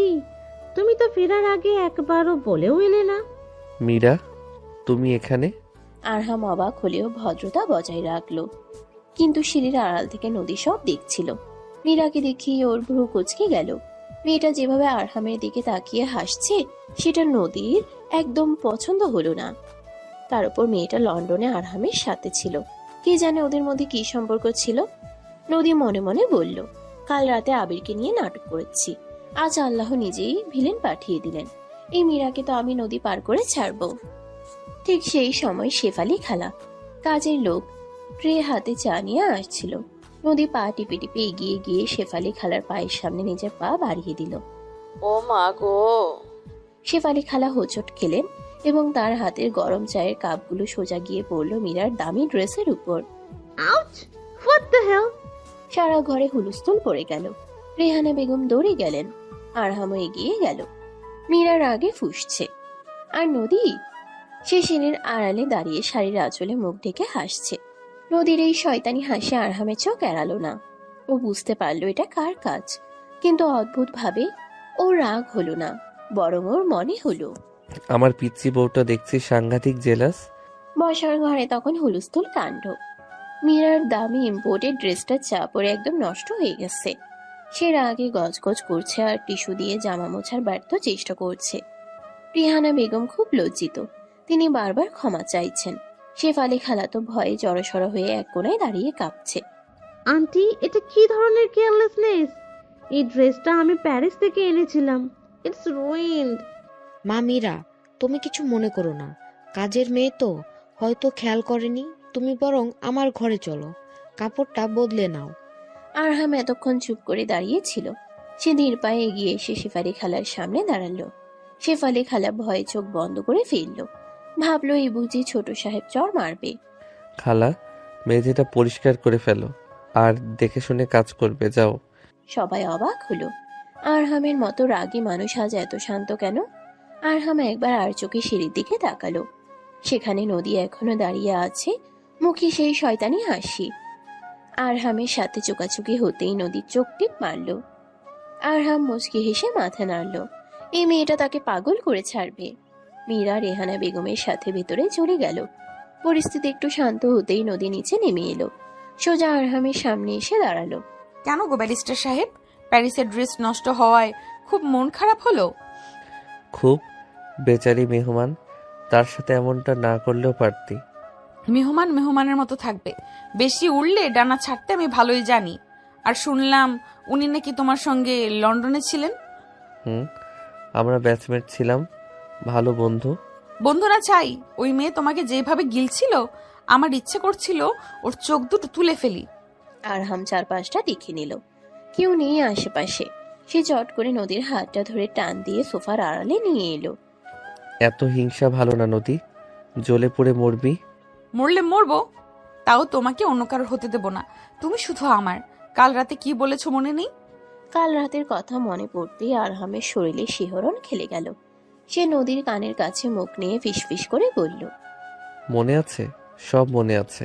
তুমি তো ফেরার আগে একবারও বলেও এলে না। মীরা, তুমি এখানে? আরহাম অবাক হলেও ভদ্রতা বজায় রাখলো। কিন্তু সিঁড়ির আড়াল থেকে নদী সব দেখছিল। মীরাকে দেখিয়ে ওর ভ্রু কুঁচকে গেল। মেয়েটা যেভাবে আরহামের দিকে তাকিয়ে হাসছে সেটা নদীর একদম পছন্দ হলো না। তার উপর মেয়েটা লন্ডনে আরহামের সাথে ছিল। কে জানে ওদের মধ্যে কি সম্পর্ক ছিল। নদী মনে মনে বলল, কাল রাতে আবিরকে নিয়ে নাটক করেছি, আজ আল্লাহ নিজেই ভিলেন পাঠিয়ে দিলেন। এই মীরাকে তো আমি নদী পার করে ছাড়বো। ঠিক সেই সময় শেফালি খালা, কাজের লোক, ট্রে হাতে চা নিয়ে আসছিল। নদী পা টিপে টিপে এগিয়ে গিয়ে শেফালি খালার পায়ের সামনে নিজের পা বাড়িয়ে দিল। ও মা গো! শেফালি খালা হোঁচট খেলেন এবং তার হাতের গরম চায়ের কাপগুলো সোজা গিয়ে পড়ল মীরার দামি ড্রেসের উপর। আউচ! What the hell! সারা ঘরে হুলস্থুল পড়ে গেল। রেহানা বেগম দৌড়ে গেলেন, আরহামও এগিয়ে গেল। মীরার আগে ফুঁসছে। আর নদী, সে সিঁড়ির আড়ালে দাঁড়িয়ে শাড়ির আঁচলে মুখ ঢেকে হাসছে। নদীর এই শয়তানি হাসি আরহামের চোখ এড়ালো না। ও বুঝতে পারলো এটা কার কাজ, কিন্তু অদ্ভুত ভাবে ওর রাগ হলো না, বরং ওর মনে হলো আমার পিচ্চি বউটা দেখছি সাংঘাতিক জেলাস। বসার ঘরে তখন হুলস্থুল কাণ্ড। মীরার দামি ইম্পোর্টেড ড্রেসটা চা পরে একদম নষ্ট হয়ে গেছে। সে রাগে গজগজ করছে আর টিস্যু দিয়ে জামা মোছার ব্যর্থ চেষ্টা করছে। রিহানা বেগম খুব লজ্জিত। তিনি বারবার ক্ষমা চাইছেন। শেফালি খালা তো ভয়ে জড়সড় হয়ে এক কোণায় দাঁড়িয়ে কাঁপছে। আন্টি, এটা কি ধরনের কেয়ারলেসনেস? এই ড্রেসটা আমি প্যারিস থেকে এনেছিলাম। It's ruined. মা মীরা, তুমি কিছু মনে করো না, কাজের মেয়ে তো, হয়তো খেয়াল করেনি। তুমি বরং আমার ঘরে চলো, কাপড়টা বদলে নাও। আরহাম এতক্ষণ চুপ করে দাঁড়িয়ে ছিল। সে ধীর পায়ে এগিয়ে এসে শেফালি খালার সামনে দাঁড়ালো। শেফালি খালা ভয়ে চোখ বন্ধ করে ফেললো। ভাবলো এই বুঝি ছোট সাহেব চর মারবে। খালা, মেঝেটা পরিষ্কার করে ফেলো আর দেখে শুনে কাজ করবে, যাও। সবাই অবাক হলো। আরহামের মতো রাগী মানুষ আজ এত শান্ত কেন? আরহাম একবার আর চোখে সিঁড়ির দিকে তাকালো। সেখানে নদী এখনো দাঁড়িয়ে আছে, মুখে সেই শয়তানি হাসি। আরহামের সাথে চোকাচুকি হতেই নদীর চোখ টিপ মারল। আরহাম মুচকি হেসে মাথা নাড়ল। এই মেয়েটা তাকে পাগল করে ছাড়বে। মীরা রেহানা বেগমের সাথে ভেতরে চলে গেল। পরিস্থিতি একটু শান্ত হতেই নদী নিচে নেমে এলো, সোজা আরহামের সামনে এসে দাঁড়ালো। কেন গো ব্যারিস্টার সাহেব, প্যারিসের ড্রেস নষ্ট হওয়ায় খুব মন খারাপ হলো? খুব। বেচারি মেহমান, তার সাথে এমনটা না করলেও পারতি। মেহমান মেহমানের মতো থাকবে, বেশি উড়লে ডানা ছাড়তে আমি ভালোই জানি। আর শুনলাম উনি নাকি তোমার সঙ্গে লন্ডনে ছিলেন। আমরা ব্যাচমেট ছিলাম, ভালো বন্ধু। বন্ধুরা চাই, ওই মেয়ে তোমাকে যেভাবে গিলছিল আমার ইচ্ছে করছিল ওর চোখ দুটো তুলে ফেলি। আরহাম চারপাশটা দেখে নিল, কেউ নেই আশেপাশে। সে চট করে নদীর হাতটা ধরে টান দিয়ে সোফার আড়ালে নিয়ে এলো। এত হিংসা ভালো না নদী, জ্বলে পড়ে মরবি। মরলে মরবো, তাও তোমাকে অন্য কারোর হতে দেব না। তুমি শুধু আমার। কাল রাতে কি বলেছো মনে নেই? কাল রাতের কথা মনে পড়তেই আরহামের শরীরে শিহরণ খেলে গেল। সে নদীর কানের কাছে মুখ নিয়ে ফিসফিস করে বলল, মনে আছে, সব মনে আছে।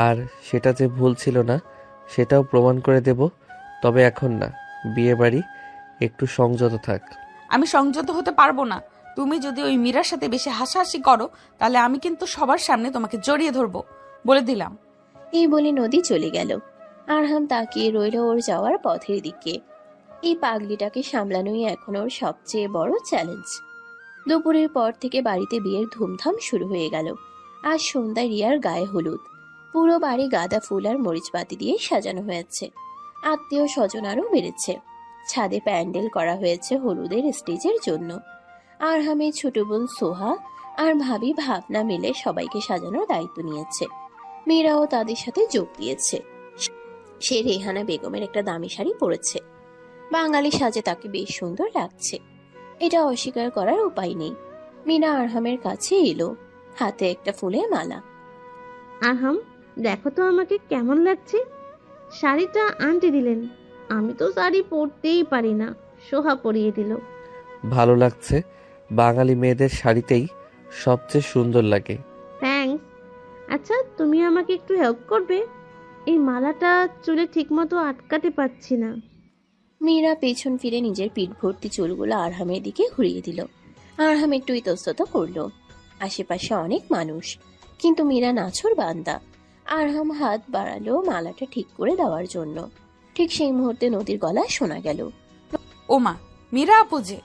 আর সেটা যে ভুল ছিল না সেটাও প্রমাণ করে দেব, তবে এখন না। বিয়ে বাড়ি, একটু সংযত থাক। আমি সংযত হতে পারবো না। তুমি যদি ওই মীরার সাথে বেশি হাসাহাসি করো তাহলে আমি কিন্তু সবার সামনে তোমাকে জড়িয়ে ধরবো, বলে দিলাম। এই বলে নদী চলে গেল। আরহাম তাকিয়ে রইল ওর যাওয়ার পথের দিকে। এই পাগলিটাকে সামলানোই এখন ওর সবচেয়ে বড় চ্যালেঞ্জ। দুপুরের পর থেকে বাড়িতে বিয়ের ধুমধাম শুরু হয়ে গেল। আজ সন্ধ্যায় রিয়ার গায়ে হলুদ। পুরো বাড়ি গাঁদা ফুল আর মরিচবাতি দিয়ে সাজানো হয়েছে। আত্মীয় স্বজন আরও বেড়েছে। ছাদে প্যান্ডেল করা হয়েছে হলুদের স্টেজের জন্য। আরহামের ছোট বোন সোহা আর ভাবি ভাবনা মিলে সবাইকে সাজানোর দায়িত্ব নিয়েছে। মেয়েরাও তাদের সাথে যোগ দিয়েছে। সে রেহানা বেগমের একটা দামি শাড়ি পরেছে। বাঙালি সাজে তাকে বেশ সুন্দর লাগছে, এটা অস্বীকার করার উপায় নেই। মিনা আরহামের কাছে এলো, হাতে একটা ফুলের মালা। আরহাম, দেখো তো আমাকে কেমন লাগছে। শাড়িটা আন্টি দিলেন, আমি তো শাড়ি পরতেই পারি না, সোহা পরিয়ে দিল। ভালো লাগছে, বাঙালি মেয়েদের শাড়িতেই সবচেয়ে সুন্দর লাগে। থ্যাঙ্কস। আচ্ছা, তুমি আমাকে একটু হেল্প করবে? এই মালাটা চুলে ঠিকমতো আটকাতে পারছি না। মীরা পেছন ফিরে নিজের পিঠ ভর্তি চুলগুলো আরহামের দিকে ঘুরিয়ে দিল। আরহাম একটু ইতস্তত করলো। আশেপাশে অনেক মানুষ, কিন্তু মীরা নাছোড় বান্দা। আরহাম হাত বাড়ালো মালাটা ঠিক করে দেওয়ার জন্য। ঠিক সেই মুহূর্তে নদীর গলা শোনা গেল, ওমা, মীরা আপু যে,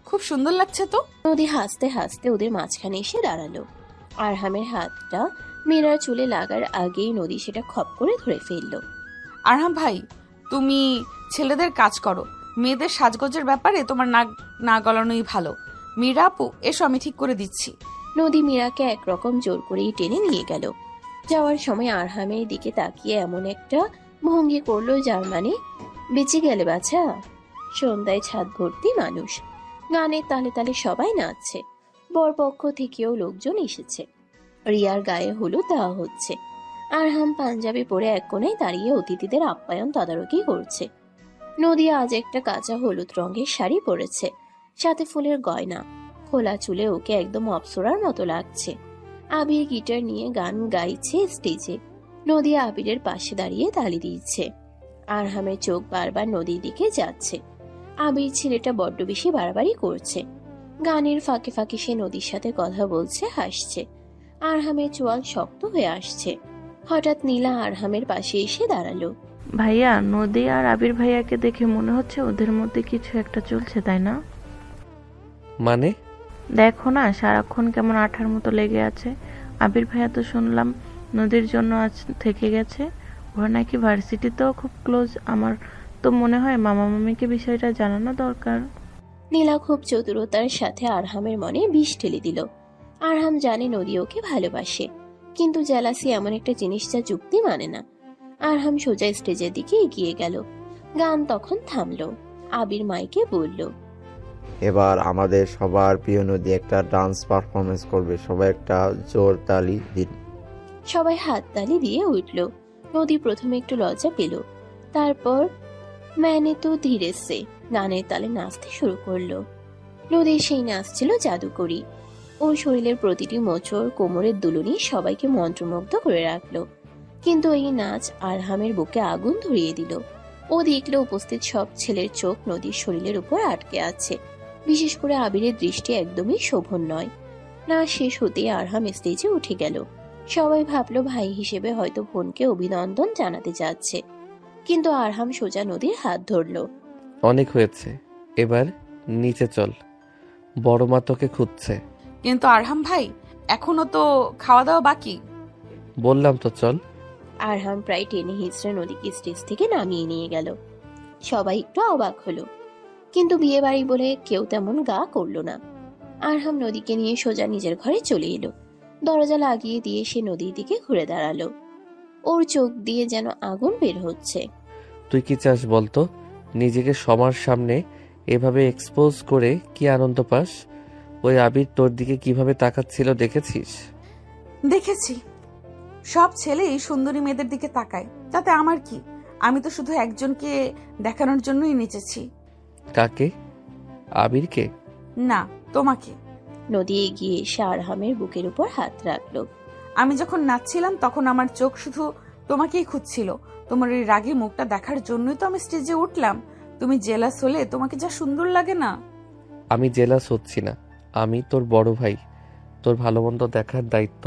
খুব সুন্দর লাগছে তো। নদী হাসতে হাসতে ওদের মাঝখানে এসে দাঁড়ালো। আরহামের হাতটা মীরার চুলে লাগার আগেই নদী সেটা খপ করে ধরে ফেললো। আরহাম ভাই, তুমি ছেলেদের কাজ করো, মেয়েদের সাজগোজের ব্যাপারে তোমার নাক না গলানোই ভালো। মীরা আপু, এসো, আমি ঠিক করে দিচ্ছি। নদী মীরাকে একরকম জোর করেই টেনে নিয়ে গেল। যাওয়ার সময় আরহামের দিকে তাকিয়ে এমন একটা ভঙ্গি করলো যার মানে বেঁচে গেলে বাছা। সন্ধ্যায় ছাদ ভর্তি মানুষ, গানের তালে তালে সবাই নাচছে। বরপক্ষ থেকেও লোকজন এসেছে। রিয়ার গায়ে হলুদ দেওয়া হচ্ছে। আরহাম পাঞ্জাবি পরে এক কোণায় দাঁড়িয়ে অতিথিদের আপ্যায়ন তদারকি করছে। নদী আজ একটা কাঁচা হলুদ রঙের শাড়ি পরেছে, সাথে ফুলের গয়না। খোলা চুলে ওকে একদম অপ্সরার মতো লাগছে। আবির গিটার নিয়ে গান গাইছে স্টেজে। নদী আবিরের পাশে দাঁড়িয়ে তালি দিচ্ছে। আরহামের চোখ বারবার নদীর দিকে যাচ্ছে। আবির ছেলেটা বড্ড বেশি বাড়াবাড়ি করছে। গানের ফাঁকে ফাঁকে সে নদীর সাথে কথা বলছে, হাসছে। আরহামের চোয়াল শক্ত হয়ে আসছে। হঠাৎ নীলা আরহামের পাশে এসে দাঁড়ালো। ভাইয়া, নদী আর আবির ভাইয়াকে দেখে মনে হচ্ছে ওদের মধ্যে কিছু একটা চলছে, তাই না? মানে? দেখো না, সারাক্ষণ কেমন আঠার মতো লেগে আছে। আবির ভাইয়া তো শুনলাম নদীর জন্য আজ থেকে গেছে। ওরা নাকি ভার্সিটিতেও খুব ক্লোজ। আমার তো মনে হয় মামা মামিকে বিষয়টা জানানো দরকার। নীলা খুব চতুরতার সাথে আরহামের মনে বিষ ঢেলে দিল। আরহাম জানে নদী ওকে ভালোবাসে, কিন্তু জেলাসি এমন একটা জিনিস যা যুক্তি মানে না। আরহাম সোজা স্টেজের দিকে এগিয়ে গেল। গান তখন থামলো। আবির মাইকে বলল, এবার আমাদের সবার প্রিয় নদী একটা ডান্স পারফরমেন্স করবে, সবাই একটা জোর তালি দিন। সবাই হাত তালি দিয়ে উঠল। নদী প্রথমে একটু লজ্জা পেল, তারপর ম্যানে তো ধীরে সে গানের তালে নাচতে শুরু করলো। নদীর সেই নাচ ছিল জাদুকরি। ওর শরীরের প্রতিটি মোচড়, কোমরের দুলুনি সবাইকে মন্ত্রমুগ্ধ করে রাখলো। কিন্তু এই নাচ আরহামের বুকে আগুন ধরিয়ে দিল। ও দেখল উপস্থিত সব ছেলের চোখ নদীর শরীরের উপর আটকে আছে। বিশেষ করে আবিরের দৃষ্টি একদমই শোভন নয়। নাচ শেষ হতেই আরহাম স্টেজে উঠে গেল। সবাই ভাবলো ভাই হিসেবে হয়তো বোনকে অভিনন্দন জানাতে যাচ্ছে, কিন্তু আরহাম সোজা নদীর হাত ধরলো। অনেক হয়েছে, এবার নিচে চল, বড় মা তোকে খুঁজছে। কিন্তু আরহাম ভাই, এখনো তো খাওয়া দাওয়া বাকি। বললাম তো চল। আরহাম প্রায় টেনে হিঁচড়ে নদীকে স্টেজ থেকে নামিয়ে নিয়ে গেল। সবাই একটু অবাক হলো, কিন্তু বিয়ে বাড়ি বলে কেউ তেমন গা করলো না। আরহাম নদীকে নিয়ে সোজা নিজের ঘরে চলে এলো। দরজা লাগিয়ে দিয়ে সে নদীর দিকে ঘুরে দাঁড়ালো। ওর চোখ দিয়ে যেন আগুন বের হচ্ছে। তুই কি চাস বলতো? নিজেকে সবার সামনে এভাবে এক্সপোজ করে কি আনন্দ পাস? ওই আবির তোর দিকে কিভাবে তাকাচ্ছিল দেখেছিস? দেখেছি, সব ছেলেই সুন্দরী মেয়েদের দিকে তাকায়, তাতে আমার কি? আমি তো শুধু একজনকে দেখানোর জন্যই নেচেছি। কাকে? আবিরকে? না, তোমাকে। নদী এগিয়ে এসে আরহামের বুকের উপর হাত রাখলো। আমি যখন নাচছিলাম তখন আমার চোখ শুধু তোমাকেই খুঁজছিল। তোমার এই রাগী মুখটা দেখার জন্যই তো আমি স্টেজে উঠলাম। তুমি জেলাস হলে তোমাকে যা সুন্দর লাগে না। আমি জেলাস হচ্ছি না, আমি তোর বড় ভাই, তোর ভালো মন্দ দেখার দায়িত্ব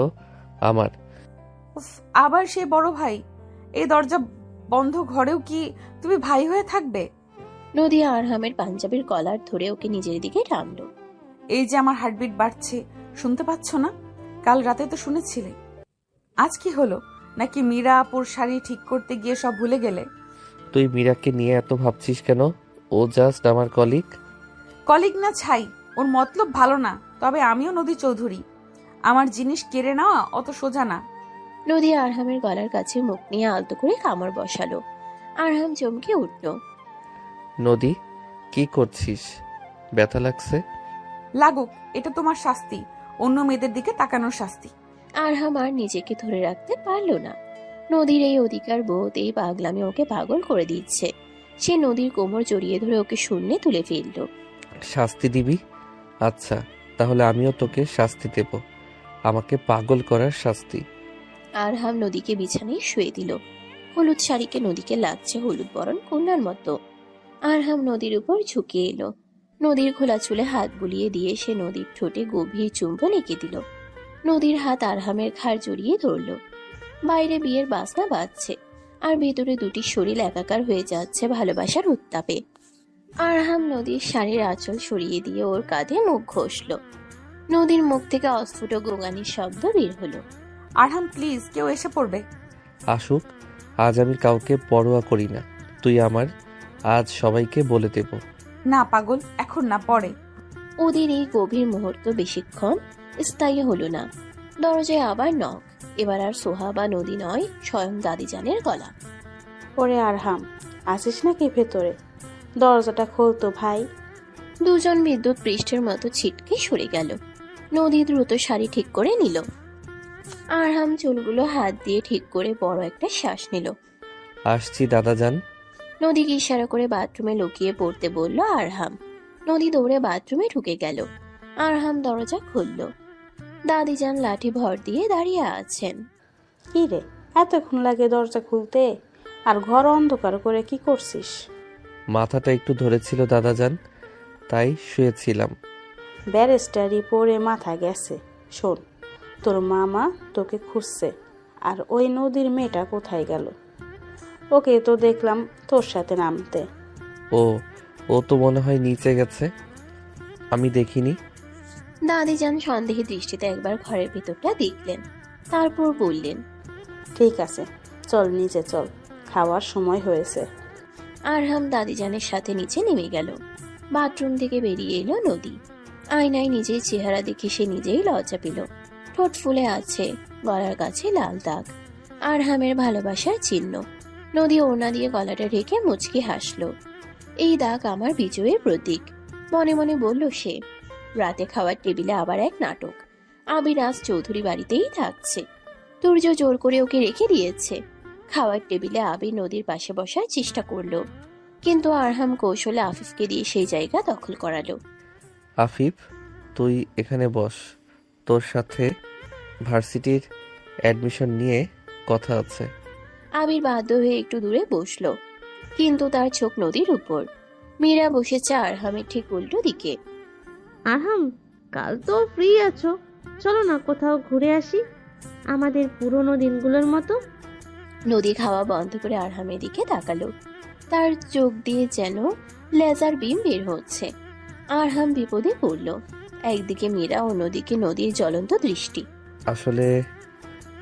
আমার। উফ, আবার সেই বড় ভাই? এই দরজা বন্ধ ঘরেও কি তুমি ভাই হয়ে থাকবে? নদী আরহামের পাঞ্জাবির কলার ধরে ওকে নিজের দিকে টানলো। এই যে আমার হার্টবিট বাড়ছে, শুনতে পাচ্ছ না? কাল রাতে তো শুনেছিলে। আজ কি হলো? নাকি মীরা আপুর শাড়ি ঠিক করতে গিয়ে সব ভুলে গেলে? তুই মীরাকে নিয়ে এত ভাবছিস কেন? ও জাস্ট আমার কলিগ। কলিগ না ছাই, ওর মতলব ভালো না। তবে আমিও নদী চৌধুরী, আমার জিনিস কেড়ে নেওয়া অত সোজা না। নদী আরহামের গলার কাছে মুখ নিয়ে আলতো করে কামড় বসালো। আরহাম চমকে উঠল। নদী, কি করছিস? ব্যথা লাগছে? লাগুক, এটা তোমার শাস্তি, অন্য মেয়েদের দিকে তাকানোর শাস্তি। আরহাম আর নিজেকে ধরে রাখতে পারল না। নদীর এই অধিকার বোধ, এই পাগলামি ওকে পাগল করে দিচ্ছে। সে নদীর কোমর জড়িয়ে ধরে ওকে শূন্যে তুলে ফেলল। শাস্তি দিবি? আচ্ছা, তাহলে আমিও তোকে শাস্তি দেব, আমাকে পাগল করার শাস্তি। আরহাম নদীকে বিছানায় শুয়ে দিল। হলুদ শাড়িকে নদীকে লাগছে হলুদ বরণ কন্যার মতো। আরহাম নদীর উপর ঝুঁকে এলো। নদীর খোলা চুলে হাত বুলিয়ে দিয়ে সে নদীর ঠোঁটে গভীর চুম্বন এঁকে দিল। নদীর হাত আরহামের ঘাড় জড়িয়ে ধরল। বাইরে বিয়ের বাজনা বাজছে, আর ভেতরে দুটি শরীর একাকার হয়ে যাচ্ছে ভালোবাসার উত্তাপে। আরহাম নদীর শাড়ির আঁচল সরিয়ে দিয়ে ওর কাঁধে মুখ ঘষল। নদীর মুখ থেকে অস্ফুট গোঙানির শব্দ বের হলো। আরহাম প্লিজ, কেউ এসে পড়বে। আসুক, আজ আমি কাউকে পরোয়া করি না। তুই আমার, আজ সবাইকে বলে দেব। না পাগল, এখন না, পরে। ওদের এই গভীর মুহূর্ত বেশিক্ষণ স্থায়ী হলো না। দরজায় আবার নখ। এবার আর সোহা বা নদী নয়, স্বয়ং দাদিজানের গলা। ওরে আরহাম, আসিস নাকি ভেতরে? দরজাটা খোলতো ভাই। দুজন বিদ্যুৎ পৃষ্ঠের মতো ছিটকে সরে গেল। নদী দ্রুত শাড়ি ঠিক করে নিল। আরহাম চুলগুলো হাত দিয়ে ঠিক করে বড় একটা শ্বাস নিল। আসছি দাদাজান। নদীকে ইশারা করে বাথরুমে লুকিয়ে পড়তে বলল আরহাম। নদী দৌড়ে বাথরুমে ঢুকে গেল। আরহাম দরজা খুলল। দাদিজান লাঠি ভর দিয়ে দাঁড়িয়ে আছেন। কি রে, এতক্ষণ লাগে দরজা খুলতে? আর ঘর অন্ধকার করে কি করছিস? মাথাটা একটু ধরেছিল দাদাজান, তাই শুয়েছিলাম। ব্যারিস্টারি পরে মাথা গেছে। শোন, তোর মামা তোকে খুঁজছে। আর ওই নদীর মেয়েটা কোথায় গেল? ওকে তো দেখলাম তোর সাথে নামতে। ও তো মনে হয় নিচে গেছে, আমি দেখিনি। দাদিজান সন্দেহে দৃষ্টিতে একবার ঘরের ভিতরটা দেখলেন, তারপর বললেন, ঠিক আছে, চল নিচে চল, খাওয়ার সময় হয়েছে। আরহাম দাদিজানের সাথে নিচে নেমে গেল। বাথরুম থেকে বেরিয়ে এলো নদী। আয়নায় নিজের চেহারা দেখে সে নিজেই লজ্জা পেল। ঠোঁট ফুলে আছে, গলার কাছে লাল দাগ, আরহামের ভালোবাসার চিহ্ন। নদী ওড়না দিয়ে গলাটা ঢেকে মুচকি হাসল। এই দাগ আমার বিজয়ের প্রতীক, মনে মনে বলল সে। রাতে খাওয়ার টেবিলে আবার এক নাটক। আবির আজ চৌধুরী বাড়িতেই থাকছে। তুর্য জোর করে ওকে রেখে দিয়েছে। খাওয়ার টেবিলে আবির নদীর পাশে বসার চেষ্টা করলো, কিন্তু আরহাম কৌশলে আফিফকে দিয়ে সেই জায়গা দখল করালো। আফিফ, তুই এখানে বস, তোর সাথে ভার্সিটির অ্যাডমিশন নিয়ে কথা আছে। আবির বাধ্য হয়ে একটু দূরে বসলো, কিন্তু তার চোখ নদীর উপর। মীরা বসেছে আরহামের ঠিক উল্টো দিকে। আরহাম, কাল তো ফ্রি আছো, চলো না কোথাও ঘুরে আসি, আমাদের পুরোনো দিনগুলোর মতো। নদী খাওয়া বন্ধ করে আরহামের দিকে তাকালো। তার চোখ দিয়ে যেন লেজার বিম বের হচ্ছে। আরহাম বিপদে পড়ল। একদিকে মীরা, অন্যদিকে নদীর জ্বলন্ত দৃষ্টি। আসলে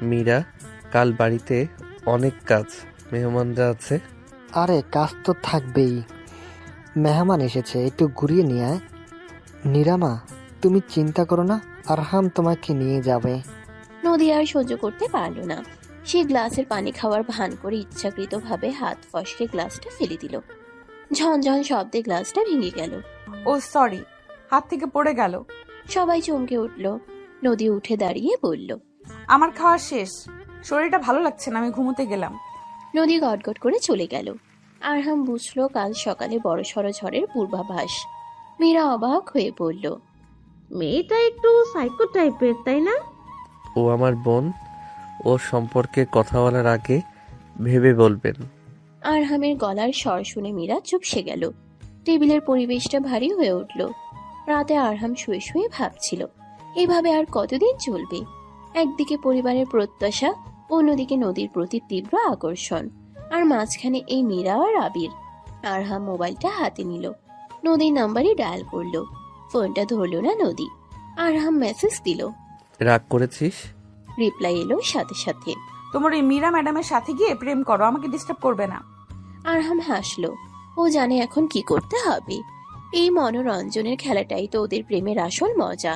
মীরা, কাল বাড়িতে অনেক কাজ, মেহমানরা আছে। আরে কাজ তো থাকবেই, মেহমান এসেছে, একটু ঘুরিয়ে নিয়ে আয়। নিরামা, তুমি চিন্তা করো না, আরহাম তোমাকে নিয়ে যাবে। নদী আর সহ্য করতে পারল না। সে গ্লাসের পানি খাওয়ার ভান করে ইচ্ছাকৃতভাবে হাত ফসকে গ্লাসটা ফেলে দিল। ঝনঝন শব্দে গ্লাসটা ভেঙে গেল। ও সরি, হাত থেকে পড়ে গেল। সবাই চমকে উঠল। নদী উঠে দাঁড়িয়ে বলল, আমার খাওয়া শেষ, শরীরটা ভালো লাগছে না, আমি ঘুমোতে গেলাম। নদী গটগট করে চলে গেল। আরহাম বুঝলো কাল সকালে বড়সড় ঝড়ের পূর্বাভাস। মীরা অবাক হয়ে পড়ল। মেয়েটা একটু সাইকো টাইপের, তাই না? ও আমার বোন, ওর সম্পর্কে কথা বলার আগে ভেবে বলবেন। আরহামের গলার স্বর শুনে মীরা চুপসে গেল। টেবিলের পরিবেশটা ভারী হয়ে উঠল। রাতে আরহাম শুয়ে শুয়ে ভাবছিল, এভাবে আর কতদিন চলবে। একদিকে পরিবারের প্রত্যাশা, অন্যদিকে নদীর প্রতি তীব্র আকর্ষণ, আর মাঝখানে এই মীরা আর আবির। আরহাম মোবাইলটা হাতে নিল, নদীর নাম্বারই ডায়াল করলো। ফোনটা ধরলো না নদী। আরহাম মেসেজ দিল। রাগ করেছিস? রিপ্লাই এলো সাথে সাথে, তোমার এই মীরা ম্যাডামের সাথে গিয়ে প্রেম করো, আমাকে ডিস্টার্ব করবে না। আরহাম হাসলো। ও জানে এখন কি করতে হবে। এই মনোরঞ্জনের খেলাটাই তো ওদের প্রেমের আসল মজা।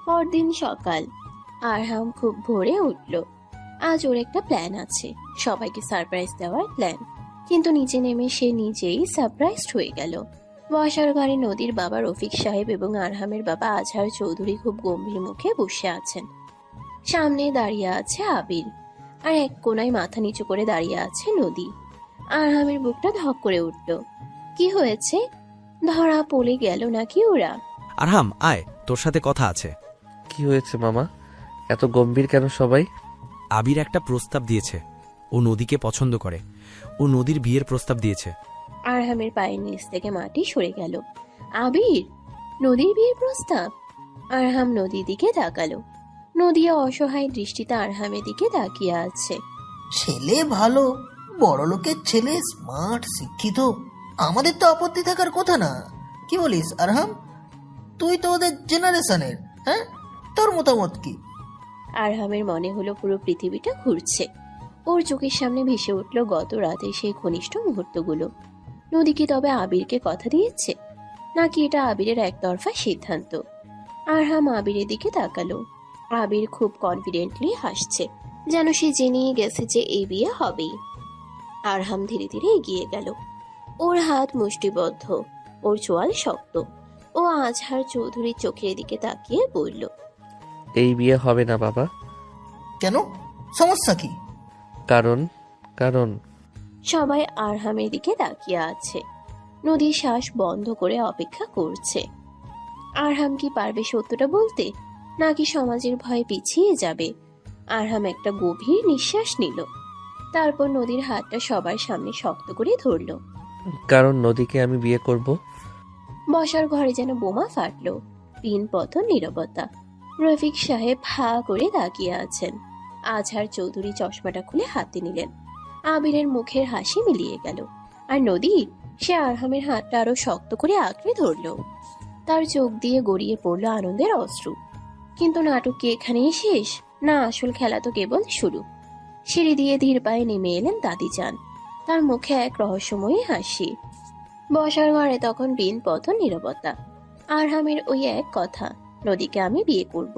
পরদিন সকাল। আরহাম খুব ভোরে উঠল। আজ ওর একটা প্ল্যান আছে, সবাইকে সারপ্রাইজ দেওয়ার প্ল্যান। কিন্তু নিচে নেমে সে নিজেই সারপ্রাইজড হয়ে গেল। বসার ঘরে নদীর বাবা রফিক সাহেব এবং আরহামের বাবা আজহার চৌধুরী খুব গম্ভীর মুখে বসে আছেন। সামনে দাঁড়িয়ে আছে আবির, আর এক কোনায় মাথা নিচু করে দাঁড়িয়ে আছে নদী। আরহামের বুকটা ধক করে উঠল। কি হয়েছে? ধরা পড়ে গেল নাকি ওরা? আরহাম, আয়, তোর সাথে কথা আছে। কি হয়েছে মামা, এত গম্ভীর কেন সবাই? আবির একটা প্রস্তাব দিয়েছে। ও নদীকে পছন্দ করে। ও নদীর বিয়ের প্রস্তাব দিয়েছে। আরহামের পায়ের নিচ থেকে মাটি সরে গেল। আবির, নদীর বিয়ের প্রস্তাব? আরহাম নদীর দিকে তাকালো। নদী অসহায় দৃষ্টিতে আরহামের দিকে তাকিয়ে আছে। ছেলে ভালো, বড় লোকের ছেলে, স্মার্ট, শিক্ষিত, আমাদের তো আপত্তি থাকার কথা না। কি বলিস আরহাম? তুই তো ওদের জেনারেশনের, হ্যাঁ? তোর মতামত কি? আরহামের মনে হলো পুরো পৃথিবীটা ঘুরছে। ওর চোখের সামনে ভেসে উঠল গত রাতে সেই ঘনিষ্ঠ মুহূর্তগুলো। নদী কি তবে আবিরকে কথা দিয়েছে, নাকি এটা আবিরের একতরফা সিদ্ধান্ত? আরহাম আবিরের দিকে তাকালো। আবির খুব কনফিডেন্টলি হাসছে, যেন সে জেনেই গেছে যে এই বিয়ে হবেই। আরহাম ধীরে ধীরে এগিয়ে গেল। ওর হাত মুষ্টিবদ্ধ, ওর চোয়াল শক্ত। ও আজহার চৌধুরীর চোখের দিকে তাকিয়ে বলল, এই বিয়ে হবে না বাবা। কেন? সমস্যা কি? কারণ সবাই আরহামের দিকে তাকিয়ে আছে। নদী শ্বাস বন্ধ করে অপেক্ষা করছে। আরহাম কি পারবে সত্যটা বলতে, নাকি সমাজের ভয়ে পিছিয়ে যাবে? আরহাম একটা গভীর নিঃশ্বাস নিল। তারপর নদীর হাতটা সবার সামনে শক্ত করে ধরল। কারণ নদীকে আমি বিয়ে করব। বসার ঘরে যেন বোমা ফাটলো। পিন পতন নীরবতা। রফিক সাহেব হা করে তাকিয়ে আছেন। আজহার চৌধুরী চশমাটা খুলে হাতে নিলেন। আবিরের মুখের হাসি মিলিয়ে গেল। আর নদী, সে আরহামের হাতটা আরো শক্ত করে আঁকড়ে ধরল। তার চোখ দিয়ে গড়িয়ে পড়ল আনন্দের অশ্রু। কিন্তু নাটক কি এখানেই শেষ? না, আসল খেলা তো কেবল শুরু। সিঁড়ি দিয়ে ধীর পায়ে নেমে এলেন দাদিজান। তার মুখে এক রহস্যময়ী হাসি। বসার ঘরে তখন বিন পতন নীরবতা। আরহামের ওই এক কথা, নদীকে আমি বিয়ে করব,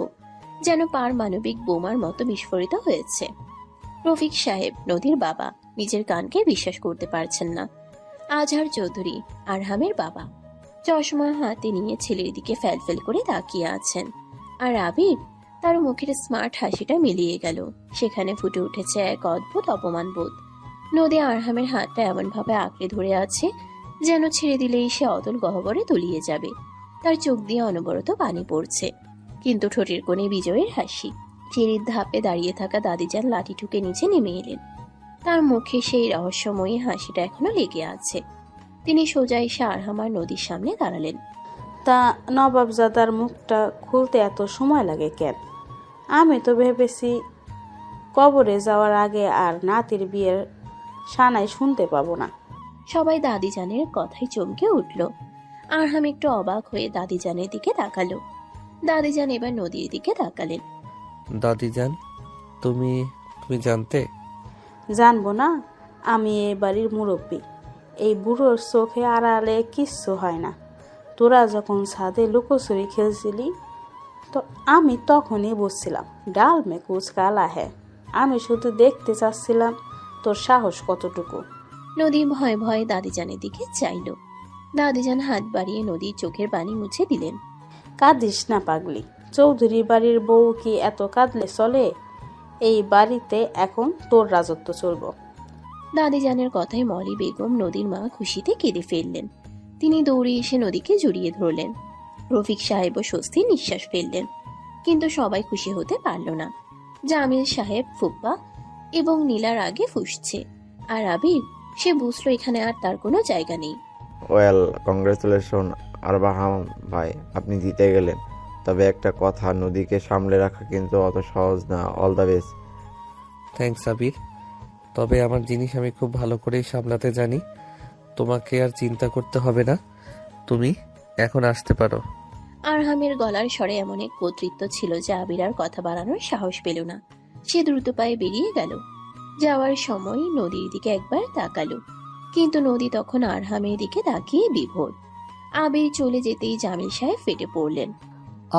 যেন পারমাণবিক বোমার মতো বিস্ফোরিত হয়েছে। রফিক সাহেব, নদীর বাবা, নিজের কানকে বিশ্বাস করতে পারছেন না। আজহার চৌধুরী, আরহামের বাবা, চশমা হাতে নিয়ে ছেলের দিকে ফ্যালফেল করে তাকিয়ে আছেন। আর আবির, তার মুখের স্মার্ট হাসিটা মিলিয়ে গেল। সেখানে ফুটে উঠেছে এক অদ্ভুত অপমান বোধ। নদী আরহামের হাতটা এমনভাবে আঁকড়ে ধরে আছে, যেন ছেড়ে দিলেই সে অতল গহ্বরে তলিয়ে যাবে। তার চোখ দিয়ে অনবরত পানি পড়ছে। কিন্তু ঠোঁটের কোণে বিজয়ের হাসি। সিঁড়ির ধাপে দাঁড়িয়ে থাকা দাদিজান লাঠি ঠুকে নিচে নেমে এলেন। তার মুখে সেই রহস্যময়ী হাসিটা এখনো লেগে আছে। তিনি সোজা এসে আরহাম আর নদীর সামনে দাঁড়ালেন। তা নবাবজাদার মুখটা খুলতে এত সময় লাগে কেন? আমি তো ভেবেছি কবরে যাওয়ার আগে আর নাতির বিয়ের সানাই শুনতে পাবো না। সবাই দাদিজানের কথাই চমকে উঠল। আরহাম একটু অবাক হয়ে দাদিজানের দিকে তাকালো। দাদিজান এবার নদীর দিকে তাকালেন। দাদিজান, তুমি জানতে? জানবো না? আমি এই বাড়ির মুরব্বী। এই বুড়োর চোখে আড়ালে কিচ্ছু হয় না। তোরা যখন ছাদে লুকোচুরি খেলছিলি তো আমি তখনই বুঝছিলাম ডাল মে কুচ কালা হ্যাঁ। আমি শুধু দেখতে চাচ্ছিলাম তোর সাহস কতটুকু। নদী ভয়ে ভয়ে দাদিজানের দিকে চাইল। দাদিজান হাত বাড়িয়ে নদীর চোখের পানি মুছে দিলেন। কাঁদিস না পাগলি, চৌধুরী বাড়ির বউ কি এত কাঁদলে চলে? এই বাড়িতে এখন তোর রাজত্ব চলব। দাদিজানের কথায় মলি বেগম নদীর মা খুশিতে কেঁদে ফেললেন। তিনি দৌড়ে এসে নদীকে জড়িয়ে ধরলেন। রফিক সাহেবও স্বস্তির নিঃশ্বাস ফেললেন। কিন্তু সবাই খুশি হতে পারল না। জামিল সাহেব ফুপ্পা এবং নীলার আগে ফুঁসছে, আর আবির সে বুঝলো এখানে আর তার কোনো জায়গা নেই। ওয়েল, কংগ্রেচুলেশন আরবাহাম ভাই, আপনি জিতে গেলেন। তবে একটা কথা, নদীকে সামলে রাখা কিন্তু অত সহজ না। All the best. থ্যাঙ্কস আবির, তবে আমার জিনিস আমি খুব ভালো করেই সামলাতে জানি। তোমাকে আর চিন্তা করতে হবে না, তুমি এখন আসতে পারো। আরহামের গলার স্বরে এমন এক কর্তৃত্ব ছিল যে আবির আর কথা বাড়ানোর সাহস পেল না। সে দ্রুত পায়ে বেরিয়ে গেল। যাওয়ার সময় নদীর দিকে একবার তাকালো, কিন্তু নদী তখন আরহামের দিকে তাকিয়ে বিভোর। আবির চলে যেতেই জামিল সাহেব ফেটে পড়লেন।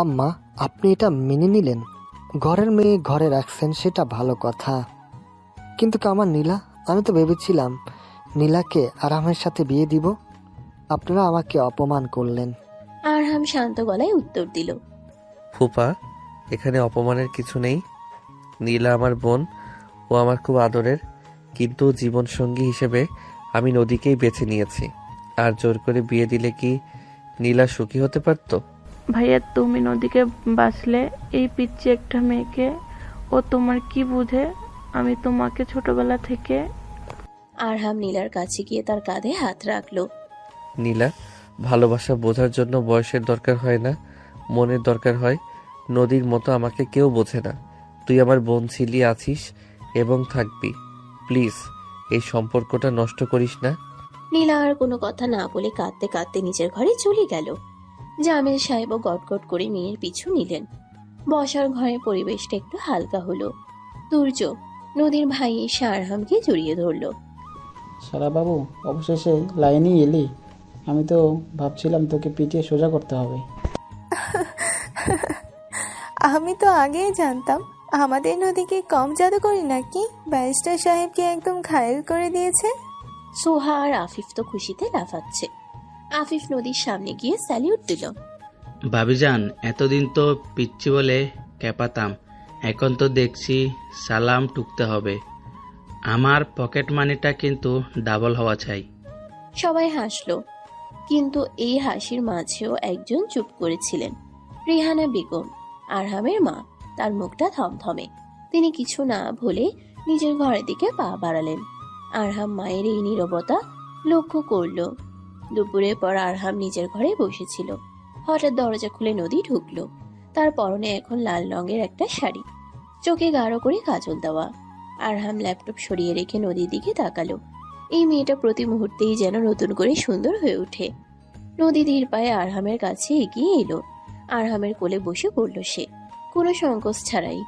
আম্মা, আপনি এটা মেনে নিলেন? ঘরের মেয়ে ঘরে রাখছেন, সেটা ভালো কথা। কিন্তু আমার নীলা, আমি তো ভেবেছিলাম নীলাকে আরামের সাথে বিয়ে দিব। আপনারা আমাকে অপমান করলেন। আরহাম শান্ত গলায় উত্তর দিল। ফুপা, এখানে অপমানের কিছু নেই। নীলা আমার বোন, ও আমার খুব আদরের, কিন্তু জীবনসঙ্গী হিসেবে আমি নদীকেই বেছে নিয়েছি। আর জোর করে বিয়ে দিলে কি নীলা সুখী হতে পারতো? ভাইয়া, তুমি নদীকে বাঁচলে, এই পিচ্ছি একটা মেয়েকে ও তোমার কি বুঝে? আমি তোমাকে ছোটবেলা থেকে। আরহাম নীলার কাছে গিয়ে তার কাঁধে হাত রাখলো। নীলা, ভালোবাসা বোঝার জন্য বয়সের দরকার হয় না, মনের দরকার হয়। নদীর মতো আমাকে কেউ বোঝে না। তুই আমার বোন ছিলি, আছিস এবং থাকবি। প্লিজ এই সম্পর্কটা নষ্ট করিস না। নীলা আর কোনো কথা না বলে কাঁদতে কাঁদতে নিজের ঘরে চলে গেল। জামিল সাহেবও গটগট করে মেয়ের পিছু নিলেন। বসার ঘরের পরিবেশটা একটু হালকা হলো। দুর্য নদীর ভাই এসে আরহামকে জড়িয়ে ধরল। সারা বাবু, অবশেষে লাইনেই এলি। আমি তো ভাবছিলাম তোকে পিটিয়ে সোজা করতে হবে। আমি তো আগেই জানতাম আমাদের নদীকে কম জাদু করি নাকি, ব্যারিস্টার সাহেবকে একদম ঘায়েল করে দিয়েছে। সোহা আর আফিফ তো খুশিতে লাফাচ্ছে। আফিফ নদীর সামনে গিয়ে স্যালিউট দিল। ভাবিজান, এতদিন তো পিচ্ছি বলে ক্যাপাতাম, এখন তো দেখছি সালাম টুকতে হবে। আমার পকেট মানিটা কিন্তু ডাবল হওয়া চাই। সবাই হাসলো, কিন্তু এই হাসির মাঝেও একজন চুপ করেছিলেন। রিহানা বেগম, আরহামের মা। তার মুখটা থমথমে। তিনি কিছু না বলে নিজের ঘরের দিকে পা বাড়ালেন। আরহাম মায়ের এই নীরবতা লক্ষ্য করল। দুপুরের পর আরহাম নিজের ঘরে বসেছিল। হঠাৎ দরজা খুলে নদী ঢুকলো। তার পরনে এখন লাল রঙের একটা শাড়ি, চোখে গাঢ় করে কাজল দেওয়া। আরহাম ল্যাপটপ সরিয়ে রেখে নদীর দিকে তাকালো। এই মেয়েটা প্রতি মুহূর্তেই যেন নতুন করে সুন্দর হয়ে ওঠে। নদী ধীর পায়ে আরহামের কাছে এগিয়ে এলো। আরহামের কোলে বসে পড়ল সে, কোনো সংকোচ ছাড়াই।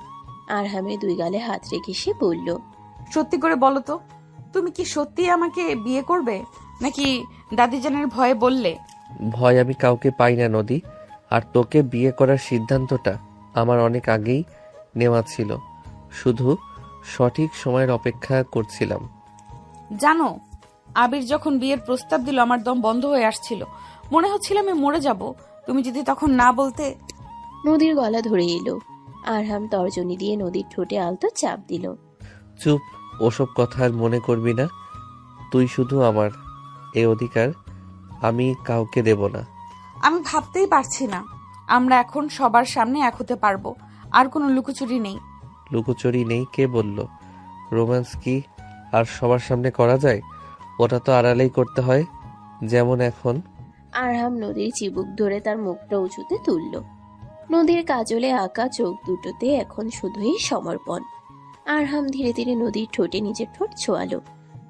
আরহামের দুই গালে হাত রেখে সে বলল, সত্যি করে বলো তো, তুমি কি সত্যি আমাকে বিয়ে করবে, নাকি দাদিজানের ভয়ে বললে? ভয় আমি কাউকে পাই না নদী, আর তোকে বিয়ে করার সিদ্ধান্তটা আমার অনেক আগেই নেওয়া ছিল। শুধু সঠিক সময়ের অপেক্ষা করছিলাম। জানো, আবির যখন বিয়ের প্রস্তাব দিল আমার দম বন্ধ হয়ে আসছিল। মনে হচ্ছিল আমি মরে যাব। তুমি যদি তখন না বলতে। নদীর গলা ধরে এলো। আরহাম তর্জনী দিয়ে নদীর ঠোঁটে আলতো চাপ দিল। চুপ, ওসব কথা আর মনে করবি না। তুই শুধু আমার, এই অধিকার আমি কাউকে দেব না। আমি ভাবতেই পারছি না আমরা এখন সবার সামনে এক হতে পারবো, আর কোনো লুকোচুরি নেই। লুকোচুরি নেই কে বলল? রোম্যান্স কি আর সবার সামনে করা যায়? ওটা তো আড়ালেই করতে হয়, যেমন এখন। আরহাম নদীর চিবুক ধরে তার মুখটা উঁচুতে তুলল। নদীর কাজলে আঁকা চোখ দুটোতে এখন শুধুই সমর্পণ। আরহাম ধীরে ধীরে নদীর ঠোঁটে নিজের ঠোঁট ছোঁয়ালো,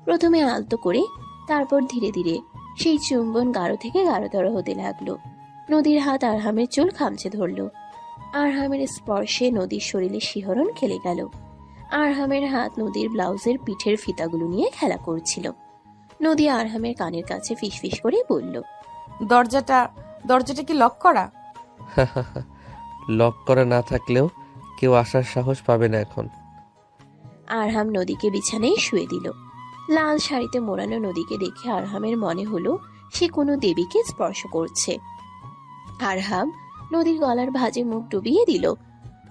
প্রথমে আলতো করে, তারপর ধীরে ধীরে। সেই চুম্বন গাঢ় থেকে গাঢ়তর হতে লাগলো। নদীর হাত আরহামের চুল খামচে ধরল। আরহামের স্পর্শে নদীর শরীরে শিহরণ খেলে গেল। আরহামের হাত নদীর ব্লাউজের পিঠের ফিতাগুলো নিয়ে খেলা করছিল। নদী আরহামের কানের কাছে ফিসফিস করে বলল, দরজাটা কি লক করা? লক করা না থাকলেও কেউ আসার সাহস পাবে না এখন। আরহাম নদীকে বিছানায় শুয়ে দিল। লাল শাড়িতে মোড়ানো নদীকে দেখে আরহামের মনে হলো সে কোনো দেবীকে স্পর্শ করছে। আরহাম নদীর গলার ভাঁজে মুখ ডুবিয়ে দিল।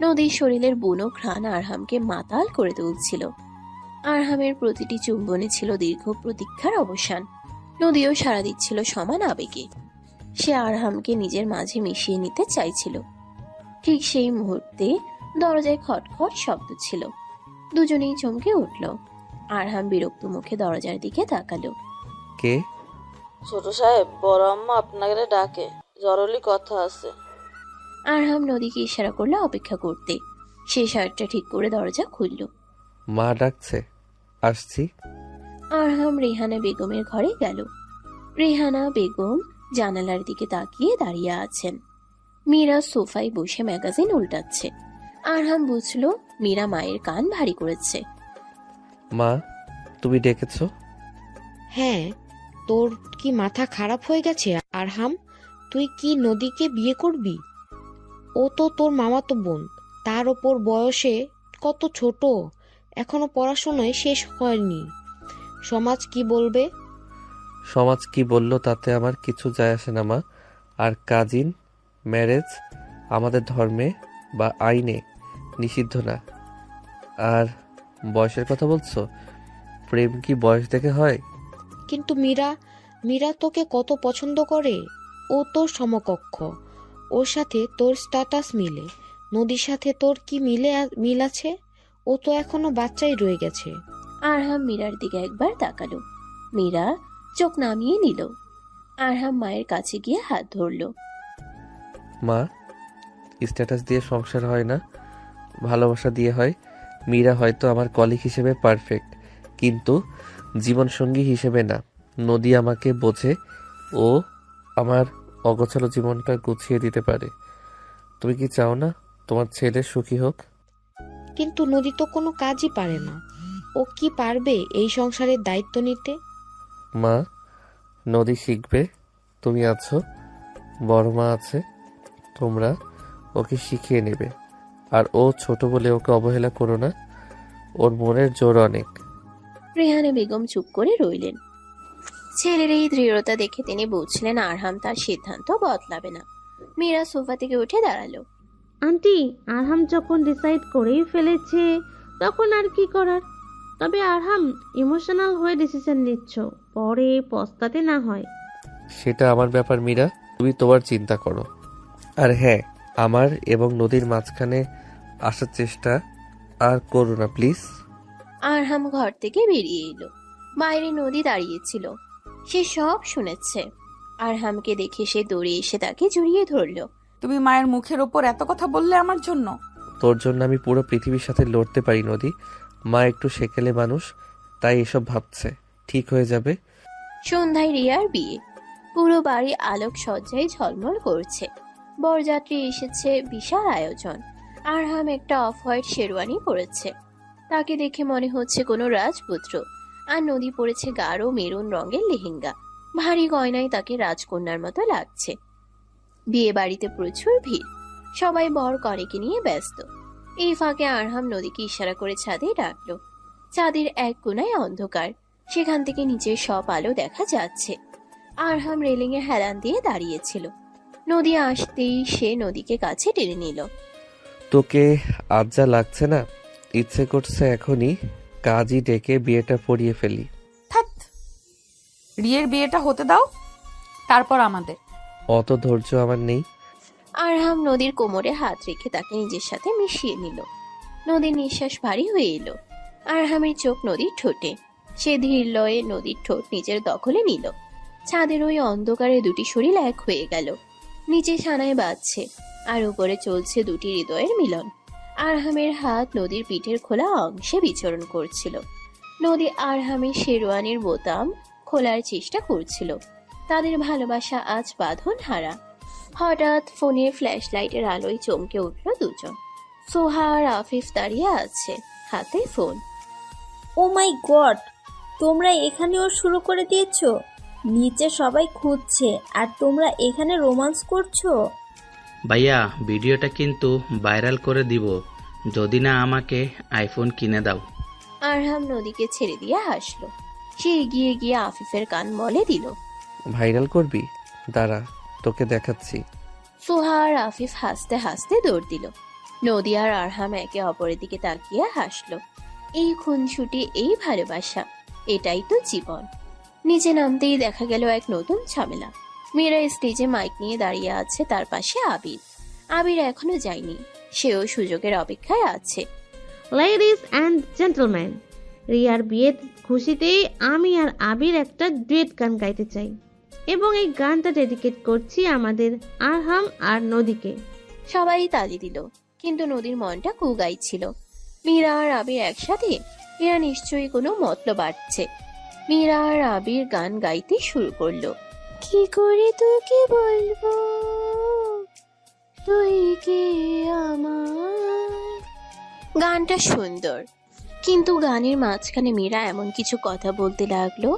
নদীর শরীরের বুনো ঘ্রাণ আরহামকে মাতাল করে তুলছিল। আরহামের প্রতিটি চুম্বনে ছিল দীর্ঘ প্রতীক্ষার অবসান। নদীও সাড়া দিচ্ছিল সমান আবেগে। সে আরহামকে নিজের মাঝে মিশিয়ে নিতে চাইছিল। ঠিক সেই মুহূর্তে দরজায় খটখট শব্দ ছিল। দুজনেই চমকে উঠল। আরহাম বিরক্ত মুখে দরজার দিকে তাকালো। কে? ছোট সাহেব, বড় আম্মা আপনাকে ডাকে, জরুরি কথা আছে। আরহাম নদীকে ইশারা করলো অপেক্ষা করতে। সে শার্টটা ঠিক করে দরজা খুলল। মা ডাকছে, আসছি। আরহাম রেহানা বেগমের ঘরে গেল। রেহানা বেগম জানালার দিকে তাকিয়ে দাঁড়িয়ে আছেন। মীরা সোফায় বসে ম্যাগাজিন উল্টাচ্ছে। আরহাম বুঝলো মীরা মায়ের কান ভারী করেছে। মা, তুমি ডেকেছ? হ্যাঁ, তোর কি মাথা খারাপ হয়ে গেছে আরহাম? তুই কি নদীকে বিয়ে করবি? ও তো তোর মামাতো বোন, তার ওপর বয়সে কত ছোট, এখনো পড়াশোনায় শেষ হয়নি। সমাজ কি বলবে? সমাজ কি বললো তাতে আমার কিছু যায় আসে না মা। আর কাজিন ম্যারেজ আমাদের ধর্মে বা আইনে নিষিদ্ধ না। আর বয়সের কথা বলছো? প্রেম কি বয়স দেখে হয়? কিন্তু মীরা তোকে কত পছন্দ করে। ও তোর সমকক্ষ, ওর সাথে তোর স্ট্যাটাস মিলে। নদীর সাথে তোর কি মিল আছে? ও তো এখনো বাচ্চাই রয়ে গেছে। আরহাম মীরার দিকে একবার তাকালো। মীরা চোখ নামিয়ে নিল। আরহাম মায়ের কাছে গিয়ে হাত ধরল। মা, স্ট্যাটাস দিয়ে সংসার হয় না, ভালোবাসা দিয়ে হয়। মীরা হয়তো আমার কলিগ হিসেবে পারফেক্ট, কিন্তু জীবনসঙ্গী হিসেবে না। নদী আমাকে বোঝে, ও আমার অগোছালো জীবনটা গুছিয়ে দিতে পারে। তুমি কি চাও না তোমার ছেলে সুখী হোক? কিন্তু নদী তো কোনো কাজই পারে না। ও কি পারবে এই সংসারের দায়িত্ব নিতে? মা, নদী শিখবে। তুমি আছো, বড় মা আছে, তোমরা ওকে শিখিয়ে নেবে। আর ও ছোট বলে ওকে অবহেলা করো না, ওর মনের জোর অনেক। রেহানা বেগম চুপ করে রইলেন। ছেলের এই দৃঢ়তা দেখে তিনি বুঝলেন আরহাম তার সিদ্ধান্ত বদলাবে না। মীরা সোফা থেকে উঠে দাঁড়ালো। আন্টি, আরহাম যখন ডিসাইড করেই ফেলেছে তখন আর কি করার? তবে আরহাম ইমোশনাল হয়ে ডিসিশন নিচ্ছ, পরে পস্তাতে না হয়। সেটা আমার ব্যাপার মীরা, তুমি তোমার চিন্তা করো। আর হ্যাঁ, আমার এবং নদীর মাঝখানে আসার চেষ্টা আর করো না প্লিজ। আরহাম ঘর থেকে বেরিয়ে এলো। বাইরে নদী দাঁড়িয়েছিল। সে সব শুনেছে। আরহামকে দেখে সে দৌড়ে এসে তাকে জড়িয়ে ধরলো। তুমি মায়ের মুখের ওপর এত কথা বললে আমার জন্য? তোর জন্য আমি পুরো পৃথিবীর সাথে লড়তে পারি নদী। মা একটু সেকেলে মানুষ, তাই এসব ভাবছে। ঠিক হয়ে যাবে। সন্ধ্যায় রিয়ার বিয়ে। পুরো বাড়ি আলোক সজ্জায় ঝলমল করছে। বরযাত্রী এসেছে, বিশাল আয়োজন। আরহাম একটা অফ হোয়াইট শেরওয়ানি পরেছে। তাকে দেখে মনে হচ্ছে কোনো রাজপুত্র। আর নদী পরেছে গাঢ় মেরুন রঙের লেহেঙ্গা। ভারী গয়নায় তাকে রাজকন্যার মতো লাগছে। বিয়ে বাড়িতে প্রচুর ভিড়। সবাই বর কনেকে নিয়ে ব্যস্ত। এই ফাঁকে আরহাম নদীকে ইশারা করে ছাদে ডাকলো। চাঁদের এক কোণায় অন্ধকার, সেখান থেকে নিচের সব আলো দেখা যাচ্ছে। আরহাম রেলিং এ হেলান দিয়ে দাঁড়িয়েছিল। নদী আসতেই সে নদীকে কাছে টেনে নিল। তোকে আজ যা লাগছে না, ইচ্ছে করছে এখনই কাজী ডেকে বিয়েটা পড়িয়ে ফেলি। থাক, রিয়ের বিয়েটা হতে দাও, তারপর আমাদের। অত ধৈর্য আমার নেই। আরহাম নদীর কোমরে হাত রেখে তাকে নিজের সাথে মিশিয়ে নিল। নদীর নিঃশ্বাস ভারী হয়ে এলো। আরহামের চোখ নদীর ঠোঁটে। সে ধীর লয়ে নদীর ঠোঁট নিজের দখলে নিল। ছাদের ওই অন্ধকারে দুটি শরীর এক হয়ে গেল। নিচে সানায় বাজছে আর উপরে চলছে দুটি হৃদয়ের মিলন। আরহামের হাত নদীর পিঠের খোলা অংশে বিচরণ করছিল। নদী আরহামের শেরওয়ানির বোতাম খোলার চেষ্টা করছিল। তাদের ভালোবাসা আজ বাঁধন হারা। হঠাৎ ফোনের ফ্ল্যাশ লাইটের আলোয় চমকে উঠল দুজন। সোহা আর আফিফ দাঁড়িয়ে আছে, হাতে ফোন। ও মাই গড, তোমরা এখানেও শুরু করে দিয়েছো? নিচে সবাই খুঁজছে আর তোমরা এখানে রোমান্স করছো? ভাইয়া, ভিডিওটা কিন্তু ভাইরাল করে দিব যদি না আমাকে আইফোন কিনে দাও। আরহাম নদীকে ছেড়ে দিয়ে হাসলো। সে এগিয়ে গিয়ে আফিফের কান মলে দিল। ভাইরাল করবি? দাঁড়া, তোকে দেখাচ্ছি। সোহা আর আফিফ হাসতে হাসতে দৌড় দিল। নদী আর আরহাম একে অপরের দিকে তাকিয়ে হাসলো। এই খুনসুটি, এই ভালোবাসা, এটাই তো জীবন। নিচে নামতেই দেখা গেল এক নতুন ঝামেলা। মেয়েরা স্টেজে মাইক নিয়ে দাঁড়িয়ে আছে, তার পাশে আবির। আবির এখনো যায়নি, সেও সুযোগের অপেক্ষায় আছে। লেডিস অ্যান্ড জেন্টলম্যান, রিয়ার বিয়ের খুশিতে আমি আর আবির একটা ডুয়েট গান গাইতে চাই এবং এই গানটা ডেডিকেট করছি আমাদের আরহাম আর নদীকে। সবাই তালি দিল, কিন্তু নদীর মনটা কুগাইছিল। মীরা আর আবির একসাথে, এরা নিশ্চয়ই কোনো মতলব বাড়ছে। মীরা আর আবির গান গাইতে শুরু করলো। কি করে তোকে বলবো তুই কি আমার। গানটা সুন্দর, কিন্তু গানের মাঝখানে মীরা এমন কিছু কথা বলতে লাগলো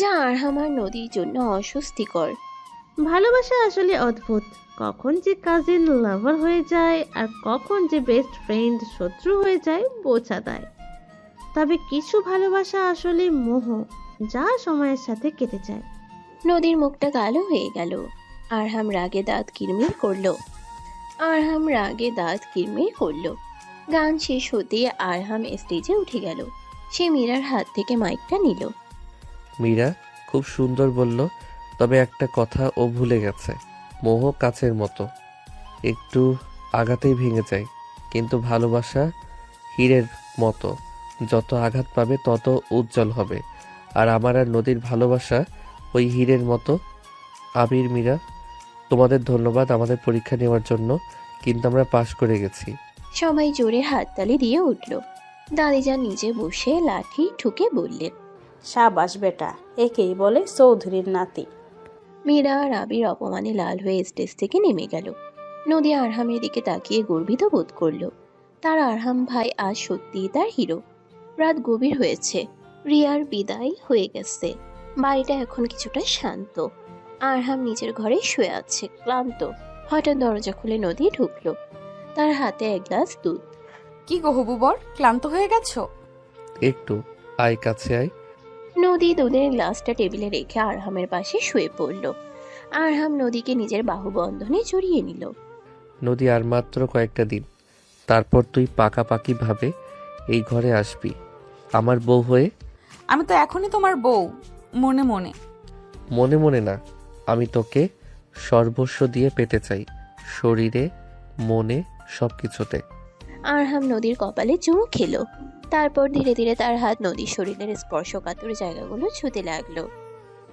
যা আরহাম আর নদীর জন্য অস্বস্তিকর। ভালোবাসা আসলে অদ্ভুত, কখন যে কাজিন লাভার হয়ে যায় আর কখন যে বেস্ট ফ্রেন্ড শত্রু হয়ে যায় বোঝা দেয়। তবে কিছু ভালোবাসা আসলে মোহ, যা সময়ের সাথে কেটে যায়। নদীর মুখটা কালো হয়ে গেল। আরহাম রাগে দাঁত কিরমির করলো। গান শেষ হতে আরহাম স্টেজে উঠে গেল। সে মীরার হাত থেকে মাইকটা নিল। মীরা খুব সুন্দর বলল, তবে একটা কথা ও ভুলে গেছে। মোহ কাচের মতো, একটু আঘাতেই ভেঙে যায়, কিন্তু ভালোবাসা হীরের মতো, যত আঘাত পাবে তত উজ্জ্বল হবে। আর আমার আর নদীর ভালোবাসা ওই হীরের মতো। আবির, মীরা, তোমাদের ধন্যবাদ আমাদের পরীক্ষা নেওয়ার জন্য, কিন্তু আমরা পাশ করে গেছি। সবাই জোরে হাততালি দিয়ে উঠল। দাদিজান নিজে বসে লাঠি ঠুকে বললেন, সাবাস বেটা, একেই বলে চৌধুরীর নাতি। মীরা আর আবির অপমানে লাল হয়ে স্টেজ থেকে নেমে গেল। নদী আরহামের দিকে তাকিয়ে গর্বিত বোধ করলো। তার আরহাম ভাই আজ সত্যিই তার হিরো। রাত গভীর হয়েছে, রিয়ার বিদায় হয়ে গেছে। বাড়িটা এখন কিছুটা শান্ত। আরহাম নিজের ঘরে শুয়ে আছে, ক্লান্ত। হঠাৎ দরজা খুলে নদী ঢুকলো। তার হাতে এক গ্লাস দুধ। কি গো হবু বর, ক্লান্ত হয়ে গেছো? একটু আয়, কাছে আয়। নদী দুধের গ্লাসটা টেবিলে রেখে আরহামের পাশে শুয়ে পড়ল। আরহাম নদীকে নিজের বাহুবন্ধনে জড়িয়ে নিল। নদী, আর মাত্র কয়েকটা দিন, তারপর তুই পাকাপাকি ভাবে এই ঘরে আসবি আমার বউ হয়ে। আমি তো এখনই তোমার বউ, মনে মনে। মনে মনে না, আমি তোকে সর্বস্ব দিয়ে পেতে চাই, শরীরে, মনে, সবকিছুতে। আরহাম নদীর কপালে চুমু খেলো। তারপর ধীরে ধীরে তার হাত নদীর শরীরের স্পর্শকাতর জায়গাগুলো ছুঁতে লাগলো।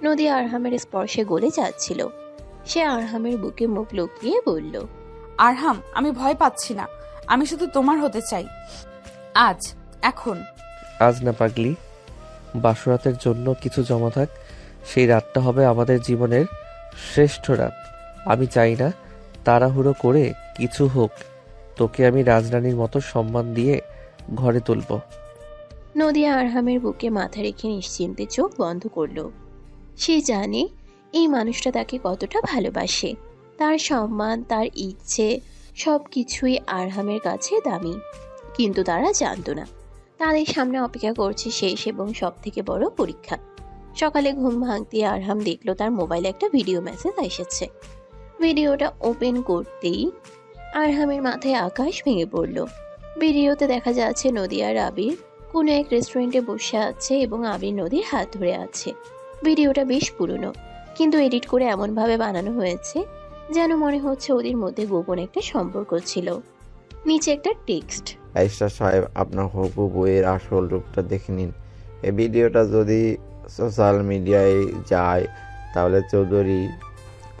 নদী আরহামের স্পর্শে গলে যাচ্ছিল। সে আরহামের বুকে মুখ লুকিয়ে বলল, আরহাম, আমি ভয় পাচ্ছি না, আমি শুধু তোমার হতে চাই। আজ, এখন। আজ না পাগলি, বাসরাতের জন্য কিছু জমা থাক। সেই রাতটা হবে আমাদের জীবনের শ্রেষ্ঠ রাত। আমি চাই না তাড়াহুড়ো করে কিছু হোক, তোকে আমি রাজরানীর মতো সম্মান দিয়ে ঘরে তুলব। নদী আরহামের বুকে মাথা রেখে নিশ্চিন্তে চোখ বন্ধ করলো। সে জানে এই মানুষটা তাকে কতটা ভালোবাসে। তার সম্মান, তার ইচ্ছে, সবকিছুই আরহামের কাছে দামি। কিন্তু তারা জানতো না তাদের সামনে অপেক্ষা করছে শেষ এবং সব থেকে বড় পরীক্ষা। সকালে ঘুম ভাঙতে আরহাম দেখলো তার মোবাইলে একটা ভিডিও মেসেজ এসেছে। ভিডিওটা ওপেন করতেই আরহামের মাথায় আকাশ ভেঙে পড়ল। ভিডিওতে দেখা যাচ্ছে নদী আর আবির কোনো এক রেস্টুরেন্টে বসে আছে এবং আবির নদীর হাত ধরে আছে। ভিডিওটা বেশ পুরনো, কিন্তু এডিট করে এমনভাবে বানানো হয়েছে যেন মনে হচ্ছে ওদের মধ্যে গোপন একটা সম্পর্ক ছিল। নিচে একটা টেক্সট। ব্যারিস্টার সাহেব, আপনার হবু বইয়ের আসল রূপটা দেখে নিন। এই ভিডিওটা যদি সোশ্যাল মিডিয়ায় যায় তাহলে চৌধুরী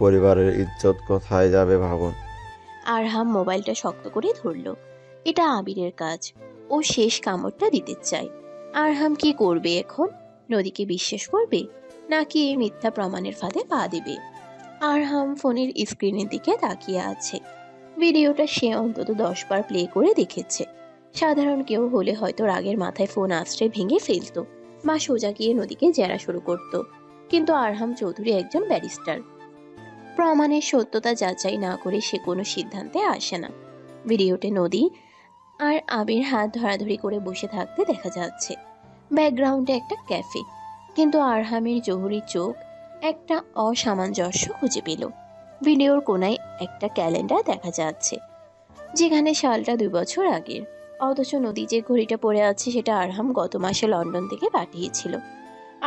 পরিবারের ইজ্জত কোথায় যাবে ভাবুন। আরহাম মোবাইলটা শক্ত করে ধরলো। এটা আবিরের কাজ, ও শেষ কামড়টা দিতে চায়। আরহাম কি করবে এখন? নদীকে বিশ্বাস করবে নাকি এই মিথ্যা প্রমাণের ফাঁদে পা দেবে? আরহাম ফোনের স্ক্রিনের দিকে তাকিয়ে আছে। ভিডিওটা সে অন্তত 10 বার প্লে করে দেখেছে। সাধারণ কেউ হলে হয়তো রাগের মাথায় ফোন আশ্রয় ভেঙে ফেলতো বা সোজা গিয়ে নদীকে জেরা শুরু করত, কিন্তু আরহাম চৌধুরী একজন ব্যারিস্টার। প্রমাণের সত্যতা যাচাই না করে সে কোনো সিদ্ধান্তে আসে না। ভিডিওতে নদী আর আবির হাত ধরাধরি করে বসে থাকতে দেখা যাচ্ছে। ব্যাকগ্রাউন্ডে একটা ক্যাফে, কিন্তু আরহামের জহুরি চোখ একটা অসামঞ্জস্য খুঁজে পেল। ভিডিওর কোনায় একটা ক্যালেন্ডার দেখা যাচ্ছে, যেখানে সালটা 2 বছর আগের। অথচ নদী যে ঘড়িটা পরে আছে সেটা আরহাম গত মাসে লন্ডন থেকে পাঠিয়েছিল।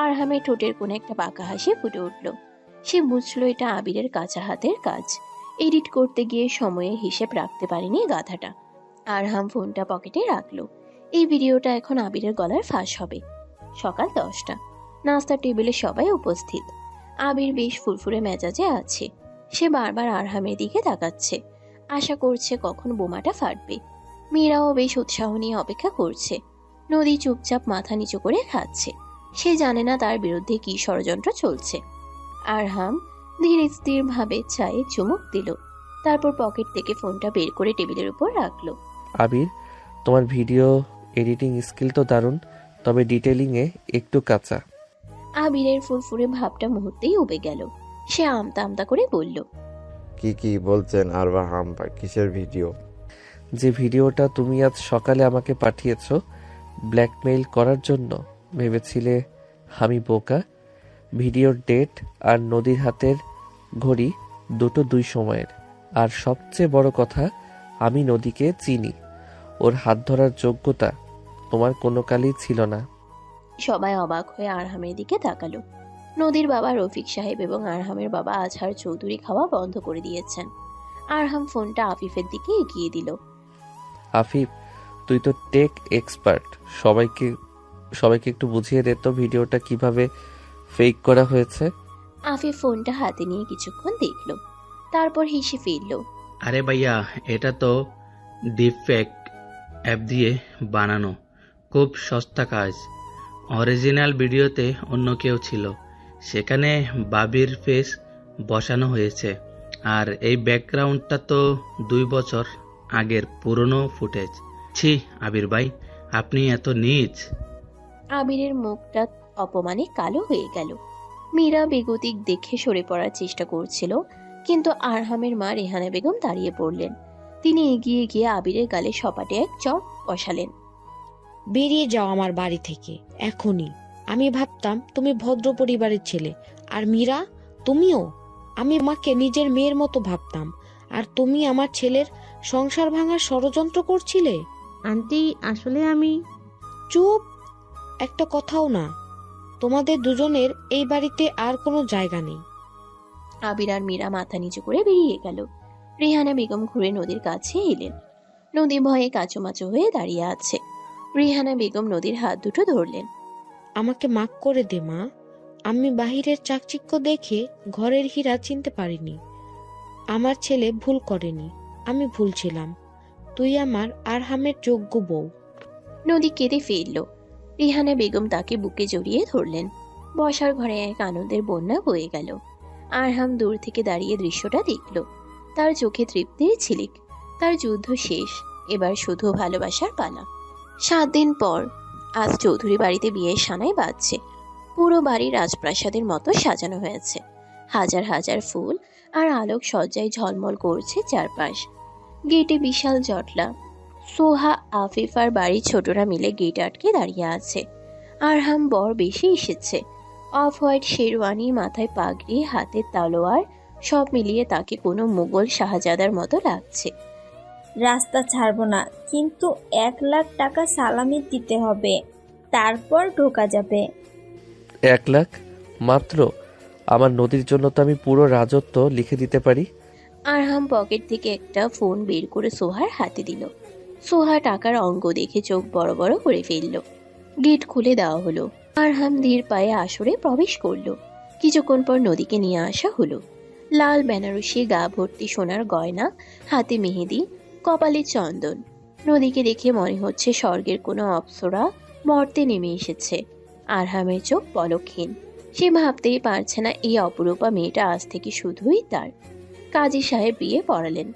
আরহামের ঠোঁটের কোণে একটা বাঁকা হাসি ফুটে উঠল। সে বুঝলো এটা আবিরের কাঁচা হাতের কাজ। এডিট করতে গিয়ে সময়ে হিসেব রাখতে পারেনি গাধাটা। আরহাম ফোনটা পকেটে রাখলো। এই ভিডিওটা এখন আবিরের গলার ফাঁস হবে। সকাল 10টা, নাস্তার টেবিলে সবাই উপস্থিত। আবির বেশ ফুরফুরে মেজাজে আছে। সে বারবার আরহামের দিকে তাকাচ্ছে, আশা করছে কখন বোমাটা ফাটবে। মীরাও বেশ উৎসাহ নিয়ে অপেক্ষা করছে। নদী চুপচাপ মাথা নিচু করে খাচ্ছে। সে জানে না তার বিরুদ্ধে কি ষড়যন্ত্র চলছে। আরহাম ধীর স্থির ভাবে চায়ে চুমুক দিল, তারপর পকেট থেকে ফোনটা বের করে টেবিলের উপর রাখলো। আবির, তোমার ভিডিও এডিটিং স্কিল তো দারুণ, তবে ডিটেলিংয়ে একটু কাঁচা। আবিরের ফুরফুরে ভাবটা মুহূর্তেই উবে গেল। সে আমতা আমতা করে বলল, কি বলছেন আরবাহাম ভাই? কিসের ভিডিও? যে ভিডিওটা তুমি আজ সকালে আমাকে পাঠিয়েছো ব্ল্যাকমেইল করার জন্য। ভেবেছিলে আমি বোকা? ভিডিওর ডেট আর নদীর হাতের ঘড়ি দুটো 2 সময়ের। আর সবচেয়ে বড় কথা, আমি নদীকে চিনি। ওর হাত ধরার যোগ্যতা তোমার কোনো কালই ছিল না। সবাই অবাক হয়ে আরহামের দিকে তাকালো। নদীর বাবা রফিক সাহেব এবং আরহামের বাবা আজহার চৌধুরী খাওয়া বন্ধ করে দিয়েছেন। আরহাম ফোনটা আফিফের দিকে এগিয়ে দিল। আফিফ, তুই তো টেক এক্সপার্ট, সবাইকে একটু বুঝিয়ে দে তো ভিডিওটা কিভাবে ফেক করা হয়েছে। আফিফ ফোনটা হাতে নিয়ে কিছুক্ষণ দেখলো, তারপর হেসে ফেলল। আরে ভাইয়া, এটা তো ডিপফেক অ্যাপ দিয়ে বানানো, খুব সস্তা কাজ। অরিজিনাল ভিডিওতে অন্য কেউ ছিল, সেখানে বাবির ফেস বসানো হয়েছে। আর এই ব্যাকগ্রাউন্ডটা তো 2 বছর আগের পুরনো ফুটেজ। ছি আবির ভাই, আপনি এত নীচ। আবিরের মুখটা অপমানে কালো হয়ে গেল। মীরা বেগতিক দেখে সরে পড়ার চেষ্টা করছিল, কিন্তু আরহামের মা রেহানা বেগম দাঁড়িয়ে পড়লেন। তিনি এগিয়ে গিয়ে আবিরের গালে সপাটে এক চড় বসালেন। বেরিয়ে যাও আমার বাড়ি থেকে এখনই। আমি ভাবতাম তুমি ভদ্র পরিবারের ছেলে, আর মীরা তুমিও। আমি মাকে নিজের মেয়ের মতো ভাবতাম, আর তুমি আমার ছেলের সংসার ভাঙার ষড়যন্ত্র করছিলে। আন্টি, আসলে আমি... চুপ, একটা কথাও না। তোমাদের দুজনের এই বাড়িতে আর কোনো জায়গা নেই। আবির আর মীরা মাথা নিচু করে বেরিয়ে গেল। রেহানা বেগম ঘুরে নদীর কাছে এলেন। নদী ভয়ে কাচুমাচু হয়ে দাঁড়িয়ে আছে। রেহানা বেগম নদীর হাত দুটো ধরলেন। আমাকে মাফ করে দে মা, আমি বাহিরের চাকচিক্য দেখে ঘরের হীরা চিনতে পারিনি। আমার ছেলে ভুল করেনি, আমি ভুল ছিলাম। তুই আমার আরহামের যোগ্য বউ। নদী কেঁদে ফেলল। রেহানা বেগম তাকে বুকে জড়িয়ে ধরলেন। বসার ঘরে এক আনন্দের বন্যা বয়ে গেল। আরহাম দূর থেকে দাঁড়িয়ে দৃশ্যটা দেখল। তার চোখে তৃপ্তির ঝিলিক। তার যুদ্ধ শেষ, এবার শুধু ভালোবাসার পালা। 7 দিন পর আজ চৌধুরী বাড়িতে বিয়ের সানাই বাজছে। পুরো বাড়ি রাজপ্রাসাদের মতো সাজানো হয়েছে। হাজার হাজার ফুল আর আলোক সজ্জায় ঝলমল করছে চারপাশ। গেটে বিশাল জটলা। সোহা, আফিফ আর বাড়ির ছোটরা মিলে গেট আটকে দাঁড়িয়ে আছে। আরহাম বর বেশি এসেছে। অফ হোয়াইট শেরওয়ানি, মাথায় পাগড়ি, হাতে তলোয়ার, সব মিলিয়ে তাকে কোনো মুঘল শাহজাদার মতো লাগছে। রাস্তা ছাড়বো না, কিন্তু 1 লাখ টাকা সালামি দিতে হবে, তারপর ঢোকা যাবে। 1 লাখ মাত্র? আমার নদীর জন্য তো আমি পুরো রাজত্ব লিখে দিতে পারি। আরহাম পকেট থেকে একটা ফোন বের করে সোহার হাতে দিল। সোহা টাকার অঙ্ক দেখে চোখ বড় বড় করে ফেলল। গেট খুলে দেওয়া হলো। আরহাম ধীর পায়ে আসরে প্রবেশ করলো। কিছুক্ষণ পর নদীকে নিয়ে আসা হলো। লাল বেনারসি, গা ভর্তি সোনার গয়না, হাতে মেহেদি, কপালে চন্দন। নদীকে দেখে মনে হচ্ছে স্বর্গের কোনো অপ্সরা মর্তে নেমে এসেছে। আরহামের চোখ পলকহীন। সে ভাবতেই পারছে না এই অপরূপা মেয়েটা আজ থেকে শুধুই তার। কাজী সাহেব বিয়ে পড়ালেন।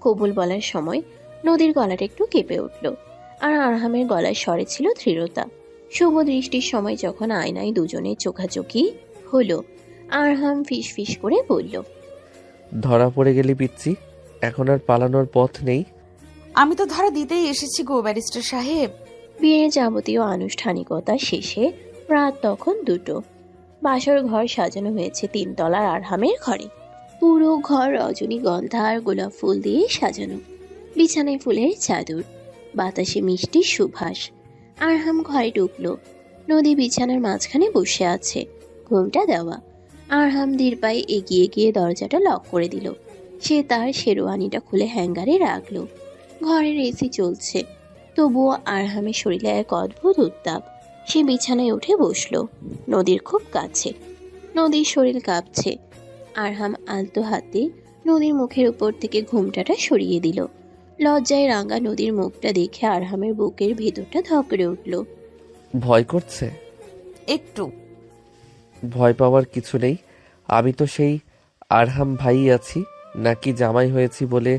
কবুল বলার সময় নদীর গলাটা একটু কেঁপে উঠল, আর আরহামের গলার স্বরে ছিল দৃঢ়তা। শুভ দৃষ্টির সময় যখন আয়নায় দুজনের চোখাচোখি হলো, আরহাম ফিস ফিস করে বলল, ধরা পড়ে গেলি পিচ্ছি, এখন আর পালানোর পথ নেই। আমি তো ধরা দিতেই এসেছি গো ব্যারিস্টার সাহেব। বিয়ের যাবতীয় আনুষ্ঠানিকতা শেষে রাত তখন 2টো। বাসর ঘর সাজানো হয়েছে 3 তলার আরহামের ঘরে। পুরো ঘর রজনীগন্ধা আর গোলাপ ফুল দিয়ে সাজানো। বিছানায় ফুলের চাদর, বাতাসে মিষ্টি সুবাস। আরহাম ঘরে ঢুকলো। নদী বিছানার মাঝখানে বসে আছে, ঘুমটা দেওয়া। আরহাম ধীর পায়ে এগিয়ে গিয়ে দরজাটা লক করে দিল। সে তার শেরওয়ানিটা খুলে হ্যাঙ্গারে রাখলো। ঘরের এসি চলছে, তবুও আরহামের শরীরে এক অদ্ভুত উত্তাপ। সে বিছানায় উঠে বসলো। নদীর খুব কাছে। নদীর শরীর কাঁপছে। আরহাম আলতো হাতে নদীর মুখের উপর থেকে ঘুমটাটা সরিয়ে দিল। লজ্জায় রাঙা নদীর মুখটা দেখে আরহামের বুকের ভেতরটা ধকরে উঠল। ভয় করছে? একটু। ভয় পাওয়ার কিছু নেই। আমি তো সেই আরহাম ভাই আছি, নাকি জামাই হয়েছি বলে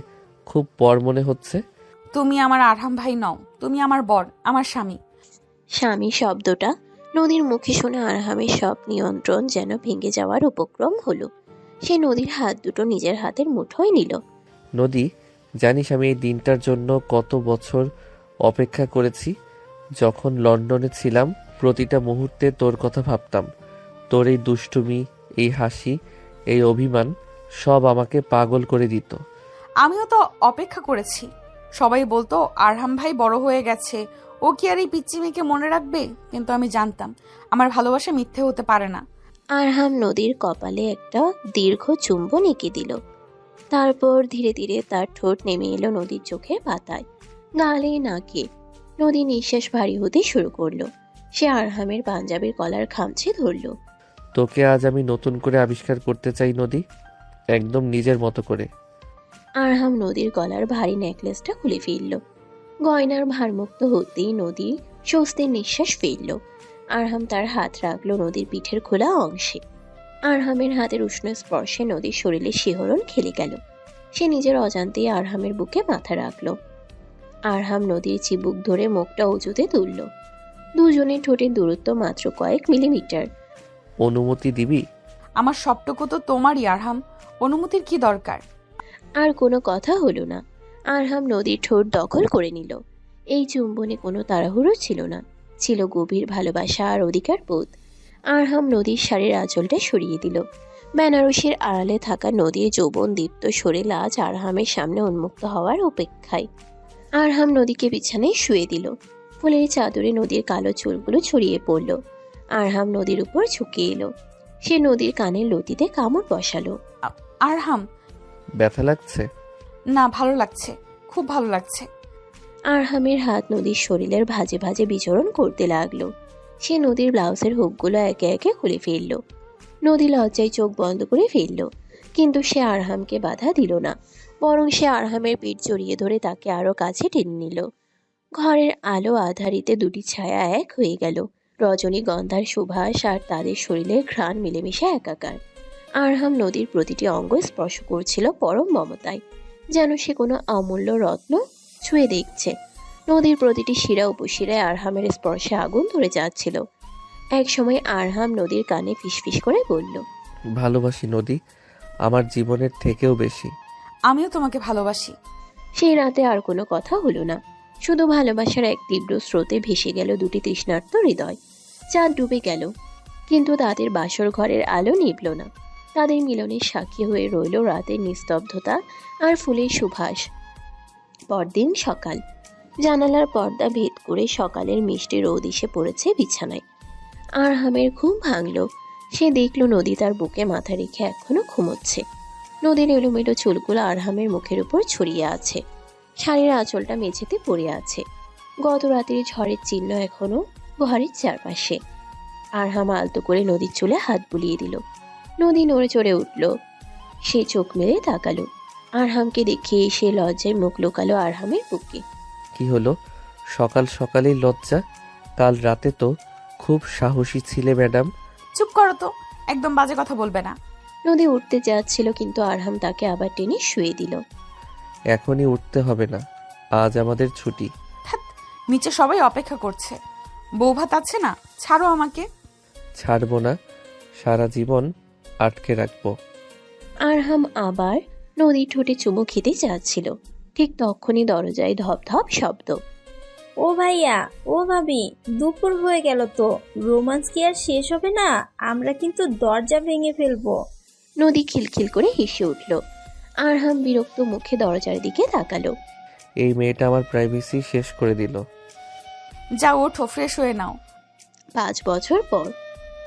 খুব পর মনে হচ্ছে? তুমি আমার আরহাম ভাই নও, তুমি আমার বর, আমার স্বামী। স্বামী শব্দটা নদীর মুখে শুনে আরহামের সব নিয়ন্ত্রণ যেন ভেঙে যাওয়ার উপক্রম হলো। সে নদীর হাত দুটো নিজের হাতের মুঠোয় নিল। নদী, জানিস আমি এই দিনটার জন্য কত বছর অপেক্ষা করেছি? যখন লন্ডনে ছিলাম প্রতিটা মুহূর্তে তোর কথা ভাবতাম। তোর এই দুষ্টুমি, এই হাসি, এই অভিমান সব আমাকে পাগল করে দিত। আমিও তো অপেক্ষা করেছি। সবাই বলতো আরহাম ভাই বড় হয়ে গেছে, ও কি আর এই পিচ্চি মেয়েকে মনে রাখবে? কিন্তু আমি জানতাম আমার ভালোবাসা মিথ্যে হতে পারে না। আরহাম নদীর কপালে একটা দীর্ঘ চুম্বন এঁকে দিল। তারপর ধীরে ধীরে তার ঠোঁট নেমে এলো নদীর চোখের পাতায়, গালে, নাকে। নদী নিঃশ্বাস ভারী হতে শুরু করলো। সে আরহামের পাঞ্জাবির কলার খামচে ধরল। তোকে আজ আমি নতুন করে আবিষ্কার করতে চাই নদী, একদম নিজের মতো করে। আরহাম নদীর গলার ভারী নেকলেসটা খুলে ফেলল। গয়নার ভারমুক্ত হতেই নদী স্বস্তির নিঃশ্বাস ফেলল। আরহাম তার হাত রাখলো নদীর পিঠের খোলা অংশে। আরহামের হাতের উষ্ণ স্পর্শে নদীর শরীরে শিহরণ খেলে গেল। সে নিজের অজান্তেই আরহামের বুকে মাথা রাখল। আরহাম নদীর চিবুক ধরে মুখটা উঁচুতে তুলল। দুজনের ঠোঁটের দূরত্ব মাত্র কয়েক মিলিমিটার। অনুমতি দিবি? আমার সবটুকু তো তোমারই আরহাম, অনুমতির কি দরকার? আর কোনো কথা হলো না। আরহাম নদীর ঠোঁট দখল করে নিল। এই চুম্বনে কোনো তাড়াহুড়ো ছিল না, ছিল গভীর ভালোবাসা আর অধিকার বোধ। আরহাম নদীর শাড়ির আঁচলটা সরিয়ে দিল। বেনারসির আড়ালে থাকা নদীর যৌবন দীপ্ত শরীর আজ আরহামের সামনে উন্মুক্ত হওয়ার অপেক্ষায়। আরহাম নদীকে বিছানায় শুয়ে দিল। ফুলের চাদরে নদীর কালো চুলগুলো ছড়িয়ে পড়ল। আরহাম নদীর উপর ঝুঁকে এলো। সে নদীর কানের লতিতে কামড় বসালো। আরহাম, ব্যথা লাগছে? না, ভালো লাগছে, খুব ভালো লাগছে। আরহামের হাত নদীর শরীরের ভাঁজে ভাঁজে বিচরণ করতে লাগলো। সে নদীর ব্লাউজের হুকগুলো একে একে খুলে ফেলল। নদী লজ্জায় চোখ বন্ধ করে ফেলল, কিন্তু সে আরহামকে বাধা দিল না। বরং সে আরহামের পিঠ জড়িয়ে ধরে তাকে আরো কাছে টেনে নিল। ঘরের আলো আধারিতে দুটি ছায়া এক হয়ে গেল। রজনীগন্ধার সুবাস আর তাদের শরীরের ঘ্রাণ মিলেমিশে একাকার। আরহাম নদীর প্রতিটি অঙ্গ স্পর্শ করছিল পরম মমতায়, যেন সে কোনো অমূল্য রত্ন ছুঁয়ে দেখছে। নদীর প্রতিটি শিরা উপশিরায় আরহামের স্পর্শে আগুন ধরে যাচ্ছিল। এক সময় আরহাম নদীর কানে ফিসফিস করে বলল, ভালোবাসি নদী, আমার জীবনের থেকেও বেশি। আমিও তোমাকে ভালোবাসি। সেই রাতে আর কোনো কথা হলো না, শুধু ভালোবাসার এক তীব্র স্রোতে ভেসে গেল দুটি তৃষ্ণার্ত হৃদয়। চাঁদ ডুবে গেল, কিন্তু তাদের বাসর ঘরের আলো নিভল না। তাদের মিলনের সাক্ষী হয়ে রইল রাতের নিস্তব্ধতা আর ফুলের সুবাস। পরদিন সকাল। জানালার পর্দা ভেদ করে সকালের মিষ্টি রোদ এসে পড়েছে বিছানায়। আরহামের ঘুম ভাঙল। সে দেখল নদী তার বুকে মাথা রেখে এখনো ঘুমোচ্ছে। নদীর এলোমেলো চুলগুলো আরহামের মুখের উপর ছড়িয়ে আছে, শাড়ির আঁচলটা মেঝেতে পড়ে আছে। গত রাতের ঝড়ের চিহ্ন এখনো ঘরের চারপাশে। আরহাম আলতো করে নদীর চুলে হাত বুলিয়ে দিল। নদী নড়ে চড়ে উঠল। সে চোখ মেলে তাকালো। আরহামকে দেখে সে লজ্জায় মুখ লুকালো আরহামের বুকে। কি হলো? সকাল সকালেই লজ্জা? কাল রাতে তো খুব সাহসী ছিলে ম্যাডাম। চুপ করো তো, একদম বাজে কথা বলবে না। নদী উঠতে যাচ্ছিল, কিন্তু আরহাম তাকে আবার টেনে শুয়ে দিল। এখনই উঠতে হবে না, আজ আমাদের ছুটি। নিচে সবাই অপেক্ষা করছে। বউ ভাত আছে না, ছাড়ো আমাকে। ছাড়বো না, সারা জীবন আটকে রাখবো। আরহাম আবার নদীর ঠোঁটে চুমু খেতে যাচ্ছিল, ঠিক তখনই দরজায় ধপ ধপ শব্দ। ও ভাইয়া, ও ভাবি, দুপুর হয়ে গেল তো, রোমান্স কি আর শেষ হবে না? আমরা কিন্তু দরজা ভেঙে ফেলবো। নদী খিলখিল করে হেসে উঠল। আরহাম বিরক্ত মুখে দরজার দিকে তাকালো। এই মেয়েটা আমার প্রাইভেসি শেষ করে দিল। যাও, ওঠো, ফ্রেশ হয়ে নাও। 5 বছর পর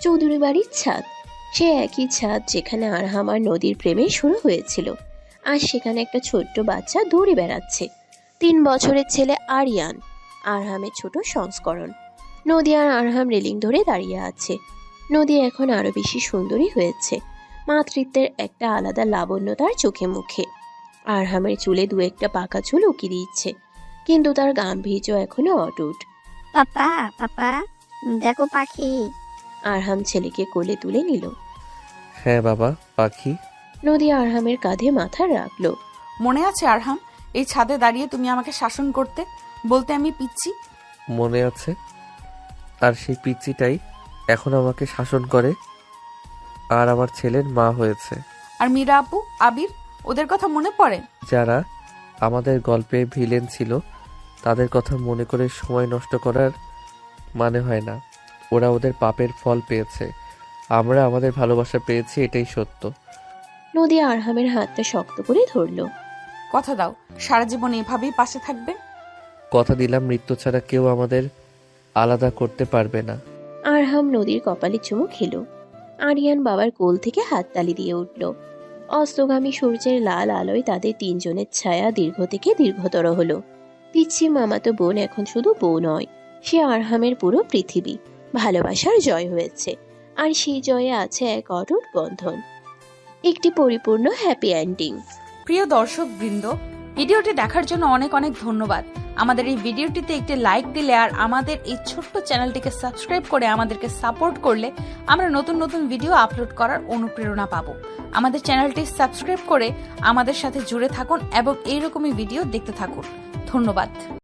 চৌধুরী বাড়ির ছাদ, সে একই ছাদ যেখানে আরহাম আর নদীর প্রেমে শুরু হয়েছিল। আর সেখানে একটা ছোট্ট বাচ্চা দৌড়ে বেড়াচ্ছে। 3 বছরের ছেলে আরিয়ান, আরহামের ছোট সংস্করণ। নদী আর আরহাম রেলিং ধরে দাঁড়িয়ে আছে। নদী এখন আরো বেশি সুন্দরী হয়েছে। মাতৃত্বের একটা আলাদা লাবণ্য তার চোখে মুখে। আরহামের চুলে 2-1টা পাকা চুল উকি দিচ্ছে, কিন্তু তার গাম্ভীর্য এখনো অটুট। পাপা পাপা, দেখো পাখি। আরহাম ছেলেকে কোলে তুলে নিল। হ্যাঁ বাবা, পাখি। নদী আরহামের কাঁধে মাথা রাখলো। মনে আছে আরহাম, এই ছাদে দাঁড়িয়ে তুমি আমাকে শাসন করতে, বলতে আমি পিচ্ছি? মনে আছে। আর সেই পিচ্চিটাই এখন আমাকে শাসন করে, আর আমার ছেলের মা হয়েছে। আর মীরা আপু, আবির, ওদের কথা মনে পড়ে? যারা আমাদের গল্পে ভিলেন ছিল, তাদের কথা মনে করে সময় নষ্ট করার মানে হয় না। ওরা ওদের পাপের ফল পেয়েছে, আমরা আমাদের ভালোবাসা পেয়েছি, এটাই সত্য। নদী আরহামের হাতটা শক্ত করে ধরল। কথা দাও, সারা জীবন এভাবেই পাশে থাকবে। কথা দিলাম, মৃত্যু ছাড়া কেউ আমাদের আলাদা করতে পারবে না। আরহাম নদীর কপালে চুমু খেলো। আরিয়ান বাবার কোল থেকে হাততালি দিয়ে উঠল। অস্তগামী সূর্যের লাল আলোয় তাদের 3 জনের ছায়া দীর্ঘ থেকে দীর্ঘতর হলো। পিচ্ছি মামাতো বোন এখন শুধু বউ নয়, সে আরহামের পুরো পৃথিবী। ভালোবাসার জয় হয়েছে, আর সেই জয়ে আছে এক অটুট বন্ধন, একটি পরিপূর্ণ হ্যাপি এন্ডিং। প্রিয় দর্শক বৃন্দ, ভিডিওটি দেখার জন্য অনেক অনেক ধন্যবাদ। আমাদের এই ভিডিওটিতে একটি লাইক দিলে আর আমাদের এই ছোট্ট চ্যানেলটিকে সাবস্ক্রাইব করে আমাদেরকে সাপোর্ট করলে আমরা নতুন নতুন ভিডিও আপলোড করার অনুপ্রেরণা পাবো। আমাদের চ্যানেলটি সাবস্ক্রাইব করে আমাদের সাথে জুড়ে থাকুন এবং এইরকমই ভিডিও দেখতে থাকুন। ধন্যবাদ।